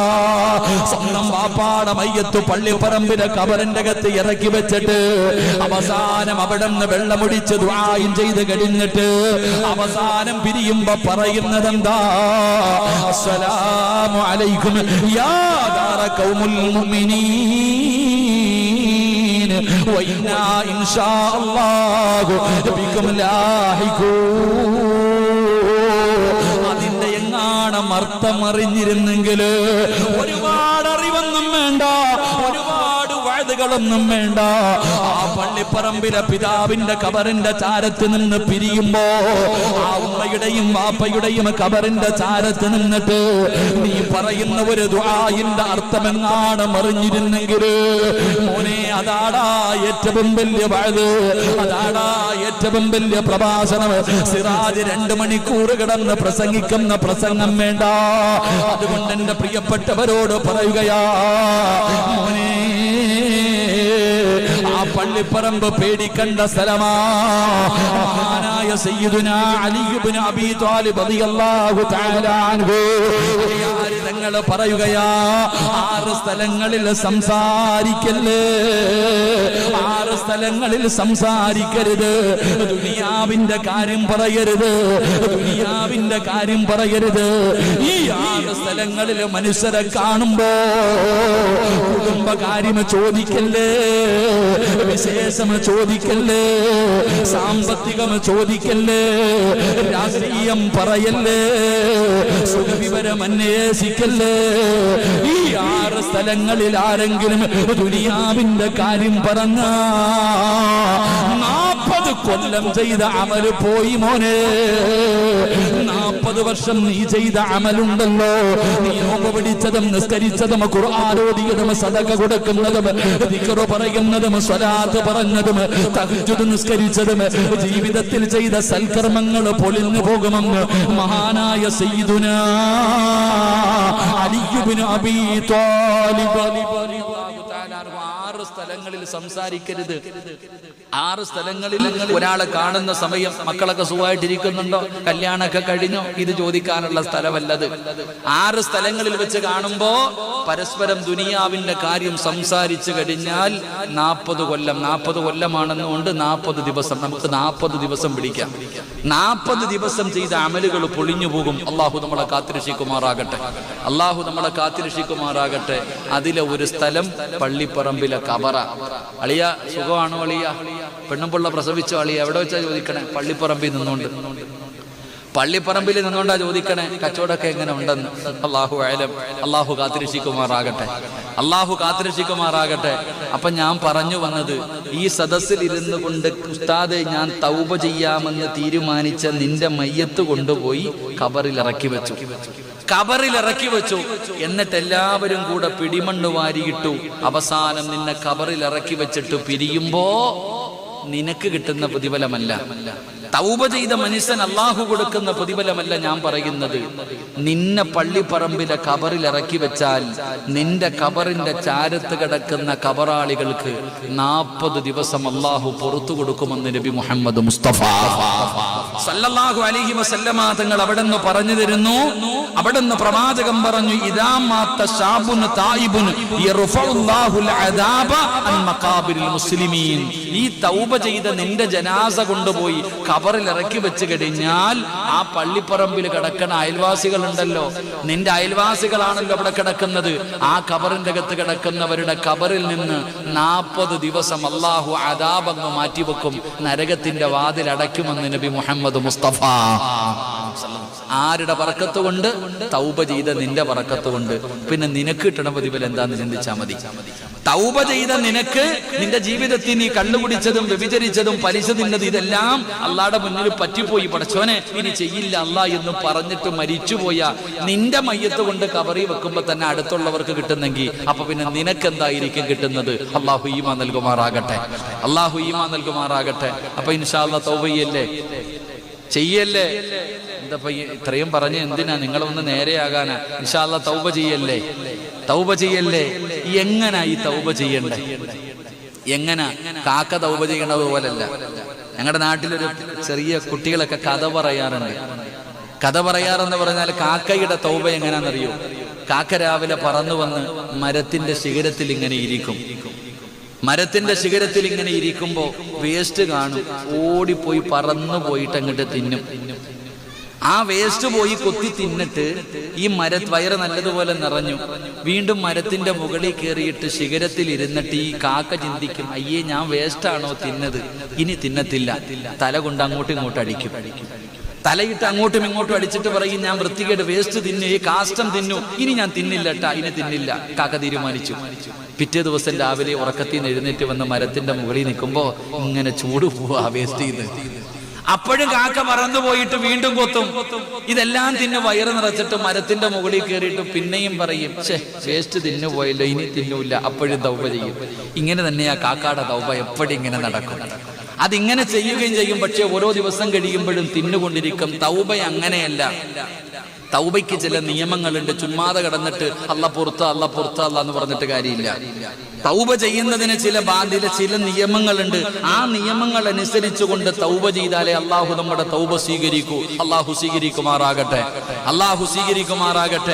Speaker 1: സ്വന്തം വാപ്പാടെ മയ്യത്ത് പള്ളിപ്പറമ്പിലെ ഖബറിന്റെ അകത്ത് ഇറക്കി വെച്ചിട്ട് അവസാനം അവിടെ നിന്ന് വെള്ളമൊടിച്ച് ദുആയും ചെയ്ത് കഴിഞ്ഞിട്ട് അവസാനം പിരിയുമ്പോ പറയുന്നത് എന്താ അസ്സലാമു അലൈക്കും യാ ദാറ ഖൗമുൽ മുഅ്മിനീൻ വഇന്നാ ഇൻഷാ അല്ലാഹു ബികും ലാഹിഖൂൻ അതിന്റെ എങ്ങാണം അർത്ഥം അറിഞ്ഞിരുന്നെങ്കിൽ ഒരുപാട് അറിവൊന്നും വേണ്ട ഒരുപാട് വാഴ്തുകളൊന്നും വേണ്ട ആ പള്ളിപ്പറമ്പിലെ പിതാവിന്റെ ഖബറിന്റെ ചാരത്ത് നിന്ന് പിരിയുമ്പോ ആ ഉമ്മയുടെയും വാപ്പയുടെയും ഖബറിന്റെ ചാരത്ത് നിന്നിട്ട് നീ പറയുന്ന ഒരു ദുആഇന്റെ അർത്ഥമെങ്ങാണം അറിഞ്ഞിരുന്നെങ്കിൽ മോനെ അതാടാ ഏറ്റവും വലിയ വാഴ്ത് അതാടാ ഏറ്റവും വലിയ പ്രഭാഷണം സിറാജ് 2 മണിക്കൂർ കിടന്ന് പ്രസംഗിക്കുന്ന പ്രസംഗം വേണ്ട അതുകൊണ്ട് എന്റെ പ്രിയപ്പെട്ടവരോട് പറയുകയാ മോനെ ആ പള്ളിപ്പറമ്പ് പേടിക്കണ്ട സ്ഥലമാ മഹാനായ സയ്യിദുനാ അലി ഇബ്നു അബീ ത്വാലിബ് റളിയല്ലാഹു തആല അൻഹു തങ്ങൾ പറയുകയാ, 6 സ്ഥലങ്ങളിൽ സംസാരിക്കല്ലേ, 6 സ്ഥലങ്ങളിൽ സംസാരിക്കരുത്. ദുനിയാവിന്റെ കാര്യം പറയരുത്, ദുനിയാവിന്റെ കാര്യം പറയരുത്. ഈ 6 സ്ഥലങ്ങളിൽ മനുഷ്യരെ കാണുമ്പോ കുടുംബകാര്യം ചോദിക്കല്ലേ, വിശേഷം ചോദിക്കല്ലേ, സാമ്പത്തികം ചോദിക്കല്ലേ, രാഷ്ട്രീയം പറയല്ലേ, സുഖവിവരം അന്വേഷിക്കല്ലേ. ഈ 6 സ്ഥലങ്ങളിൽ ആരെങ്കിലും ദുനിയാവിന്റെ കാര്യം പറഞ്ഞ 40 കൊല്ലം ചെയ്ത അമല് പോയി മോനെ. 40 വർഷം നീ ചെയ്ത അമലുണ്ടല്ലോ, നീ നോമ്പ് പിടിച്ചതും നിസ്കരിച്ചതും ഖുർആൻ ഓതിയതും സദഖ കൊടുക്കുന്നതും ദിക്റ് പറയുന്നതും സ്വലാത്ത് പറഞ്ഞതും തഹജ്ജുദ് നിസ്കരിച്ചതും ജീവിതത്തിൽ ചെയ്ത സൽക്കർമ്മങ്ങൾ പൊളിഞ്ഞു പോകുമെന്ന് മഹാനായ സയ്യിദുനാ അലി ഇബ്നു അബീ ത്വാലിബ് റളിയല്ലാഹു തആല 6 സ്ഥലങ്ങളിൽ സംസാരിക്കരുത്. 6 സ്ഥലങ്ങളിൽ ഒരാളെ കാണുന്ന സമയം മക്കളൊക്കെ സുഖമായിട്ടിരിക്കുന്നുണ്ടോ, കല്യാണമൊക്കെ കഴിഞ്ഞോ, ഇത് ചോദിക്കാനുള്ള സ്ഥലമല്ലത്. 6 സ്ഥലങ്ങളിൽ വെച്ച് കാണുമ്പോ പരസ്പരം ദുനിയാവിന്റെ കാര്യം സംസാരിച്ചു കഴിഞ്ഞാൽ 40 കൊല്ലം 40 കൊല്ലമാണെന്നുകൊണ്ട് 40 ദിവസം നമുക്ക് 40 ദിവസം പിടിക്കാം. 40 ദിവസം ചെയ്ത അമലുകൾ പൊളിഞ്ഞു പോകും. അള്ളാഹു നമ്മളെ കാത്തിരക്ഷിക്കുമാറാകട്ടെ, അള്ളാഹു നമ്മളെ കാത്തിരക്ഷിക്കുമാറാകട്ടെ. അതിലെ ഒരു സ്ഥലം പള്ളിപ്പറമ്പിലെ കബറ. അളിയ സുഖമാണോ അളിയ? പെണ്ണുപിള്ള പ്രസവിച്ചോ അളിയ? എവിടെ വെച്ചാ ചോദിക്കണേ? പള്ളിപ്പറമ്പിൽ നിന്നുകൊണ്ട്, പള്ളിപ്പറമ്പിൽ നിന്നുകൊണ്ടാ ചോദിക്കണേ കച്ചവടമൊക്കെ എങ്ങനെ ഉണ്ടെന്ന്. അള്ളാഹു അഅലം. അള്ളാഹു കാത്തിരക്ഷിക്കുമാറാകട്ടെ, അള്ളാഹു കാത്തിരക്ഷിക്കുമാറാകട്ടെ. അപ്പൊ ഞാൻ പറഞ്ഞു വന്നത്, ഈ സദസ്സിൽ ഇരുന്നു കൊണ്ട് ഉസ്താദെ ഞാൻ തൗബ ചെയ്യാമെന്ന് തീരുമാനിച്ച നിന്റെ മയ്യത്ത് കൊണ്ടുപോയി ഖബറിൽ ഇറക്കി വെച്ചു, ഖബറിൽ ഇറക്കി വെച്ചു. എന്നിട്ട് എല്ലാവരും കൂടെ പിടിമണ്ണ് വാരിയിട്ടു. അവസാനം നിന്നെ ഖബറിൽ ഇറക്കി വെച്ചിട്ട് പിരിയുമ്പോ നിനക്ക് കിട്ടുന്ന പ്രതിഫലമല്ല, തൗബ ചെയ്ത മനുഷ്യൻ അള്ളാഹു കൊടുക്കുന്ന പ്രതിഫലമല്ല ഞാൻ പറയുന്നത്. നിന്നെ പള്ളിപ്പറമ്പിലെ ഖബറിൽ ഇറക്കി വെച്ചാൽ നിന്റെ ഖബറിന്റെ ചാരത്ത് കിടക്കുന്ന ഖബറാളികൾക്ക് 40 ദിവസം അള്ളാഹു പുറത്തു കൊടുക്കുമെന്ന് നബി മുഹമ്മദ് മുസ്തഫ സല്ലല്ലാഹു അലൈഹി വസല്ലമ തങ്ങൾ അവിടുന്ന് പറഞ്ഞു തരുന്നു. അവിടുന്ന് പ്രവാചകൻ പറഞ്ഞു, ഇദാ മാത ശാബുൻ തായിബുൻ യർഫഉല്ലാഹുൽ അദാബ അൻ മഖാബിരിൽ മുസ്ലിമീൻ. ഈ തൗബ ചെയ്ത നിന്റെ ജനാസ കൊണ്ടുപോയി ഖബറിൽ ഇറക്കി വെച്ച് കഴിഞ്ഞാൽ ആ പള്ളിപ്പറമ്പിൽ കിടക്കുന്ന അയൽവാസികളുണ്ടല്ലോ, നിന്റെ അയൽവാസികളാണല്ലോ അവിടെ കിടക്കുന്നത്. ആ ഖബറിന്റെ അകത്ത് കിടക്കുന്നവരുടെ ഖബറിൽ നിന്ന് 40 ദിവസം അള്ളാഹു അദാബങ്ങ് മാറ്റിവെക്കും, നരകത്തിന്റെ വാതിൽ അടയ്ക്കുമെന്ന് നബി മുഹമ്മദ് മുസ്തഫ. ആരുടെ ബറക്കത്ത് കൊണ്ട്? തൗബ ചെയ്ത നിന്റെ ബറക്കത്ത് കൊണ്ട്. പിന്നെ നിനക്ക് കിട്ടണ പ്രതിഫലം എന്താന്ന് ചിന്തിച്ചാൽ മതി. തൗബ ചെയ്ത നിനക്ക് നിന്റെ ജീവിതത്തിൽ നീ കള്ളുകുടിച്ചതും വ്യഭിചരിച്ചതും പലിശ തിന്നത് ഇതെല്ലാം അള്ളാഹുടെ മുന്നിൽ പറ്റിപ്പോയി, പടച്ചോനെ ഇനി ചെയ്യില്ല അല്ലാ എന്ന് പറഞ്ഞിട്ട് മരിച്ചുപോയ നിന്റെ മയ്യത്ത് കൊണ്ട് കബറി വെക്കുമ്പോ തന്നെ അടുത്തുള്ളവർക്ക് കിട്ടുന്നെങ്കിൽ അപ്പൊ പിന്നെ നിനക്കെന്തായിരിക്കും കിട്ടുന്നത്? അള്ളാഹു ഈമാൻ നൽകുമാറാകട്ടെ, അള്ളാഹു ഈമാൻ നൽകുമാറാകട്ടെ. അപ്പൊ ഇൻഷാ അല്ലാഹ് തൗബ ചെയ്യല്ലേ. എന്താ ഇത്രയും പറഞ്ഞ് എന്തിനാ? നിങ്ങളൊന്ന് നേരെയാകാനാ. ഇൻഷാ അല്ലാഹ് തൗബ ചെയ്യല്ലേ, തൗബ ചെയ്യല്ലേ. എങ്ങനാ ഈ തൗബ ചെയ്യണ്ടേ? എങ്ങനാ? കാക്ക തൗബ ചെയ്യണത് പോലല്ല. ഞങ്ങളുടെ നാട്ടിലൊരു ചെറിയ കുട്ടികളൊക്കെ കഥ പറയാറുണ്ട്. കഥ പറയാറെന്ന് പറഞ്ഞാൽ കാക്കയുടെ തൗബ എങ്ങനാന്നറിയോ? കാക്ക രാവിലെ പറന്നു വന്ന് മരത്തിന്റെ ശിഖരത്തിൽ ഇങ്ങനെ ഇരിക്കും. മരത്തിന്റെ ശിഖരത്തിൽ ഇങ്ങനെ ഇരിക്കുമ്പോ വേസ്റ്റ് കാണും, ഓടിപ്പോയി പറന്നു പോയിട്ട് അങ്ങോട്ട് തിന്നും. ആ വേസ്റ്റ് പോയി കൊത്തി തിന്നിട്ട് ഈ വയറ് നല്ലതുപോലെ നിറഞ്ഞു. വീണ്ടും മരത്തിന്റെ മുകളിൽ കയറിയിട്ട് ശിഖരത്തിൽ ഇരുന്നിട്ട് ഈ കാക്ക ചിന്തിക്കും, അയ്യേ ഞാൻ വേസ്റ്റാണോ തിന്നത്, ഇനി തിന്നത്തില്ല. തല കൊണ്ട് അങ്ങോട്ടും ഇങ്ങോട്ടും അടിക്കും. തലയിട്ട് അങ്ങോട്ടും ഇങ്ങോട്ടും അടിച്ചിട്ട് പറയും, ഞാൻ വൃത്തികേട് വേസ്റ്റ് തിന്നു, ഈ കാഷ്ടം തിന്നു, ഇനി ഞാൻ തിന്നില്ല ട്ടാ, ഇനി തിന്നില്ല. കാക്ക തീരുമാനിച്ചു. പിറ്റേ ദിവസം രാവിലെ ഉറക്കത്തിൽ നിന്ന് എഴുന്നേറ്റ് വന്ന് മരത്തിന്റെ മുകളിൽ നിൽക്കുമ്പോ ഇങ്ങനെ ചൂട് പോവാ വേസ്റ്റ് ചെയ്ത്. അപ്പോഴും കാക്ക പറന്നു പോയിട്ട് വീണ്ടും കൊത്തും. ഇതെല്ലാം തിന്ന് വയറ് നിറച്ചിട്ട് മരത്തിന്റെ മുകളിൽ കയറിയിട്ട് പിന്നെയും പറയും, വേസ്റ്റ് തിന്നു പോയല്ലോ, ഇനി തിന്നൂല്ല. അപ്പോഴും തൗബ ചെയ്യും. ഇങ്ങനെ തന്നെയാ കാക്കയുടെ തൗബ എപ്പോഴും ഇങ്ങനെ നടക്കും. അതിങ്ങനെ ചെയ്യുകയും ചെയ്യും. പക്ഷെ ഓരോ ദിവസം കഴിയുമ്പോഴും തിന്നുകൊണ്ടിരിക്കും. തൗബ അങ്ങനെയല്ല. തൗബയ്ക്ക് ചില നിയമങ്ങളുണ്ട്. ചുമ്മാതെ കിടന്നിട്ട് അല്ല പുറത്ത് എന്ന് പറഞ്ഞിട്ട് കാര്യമില്ല. തൗബ ചെയ്യുന്നതിന് ചില നിയമങ്ങളുണ്ട്. ആ നിയമങ്ങൾ അനുസരിച്ചുകൊണ്ട് തൗബ ചെയ്താലേ അള്ളാഹു നമ്മുടെ തൗബ സ്വീകരിക്കൂ. അള്ളാഹു സ്വീകരിക്കുമാറാകട്ടെ.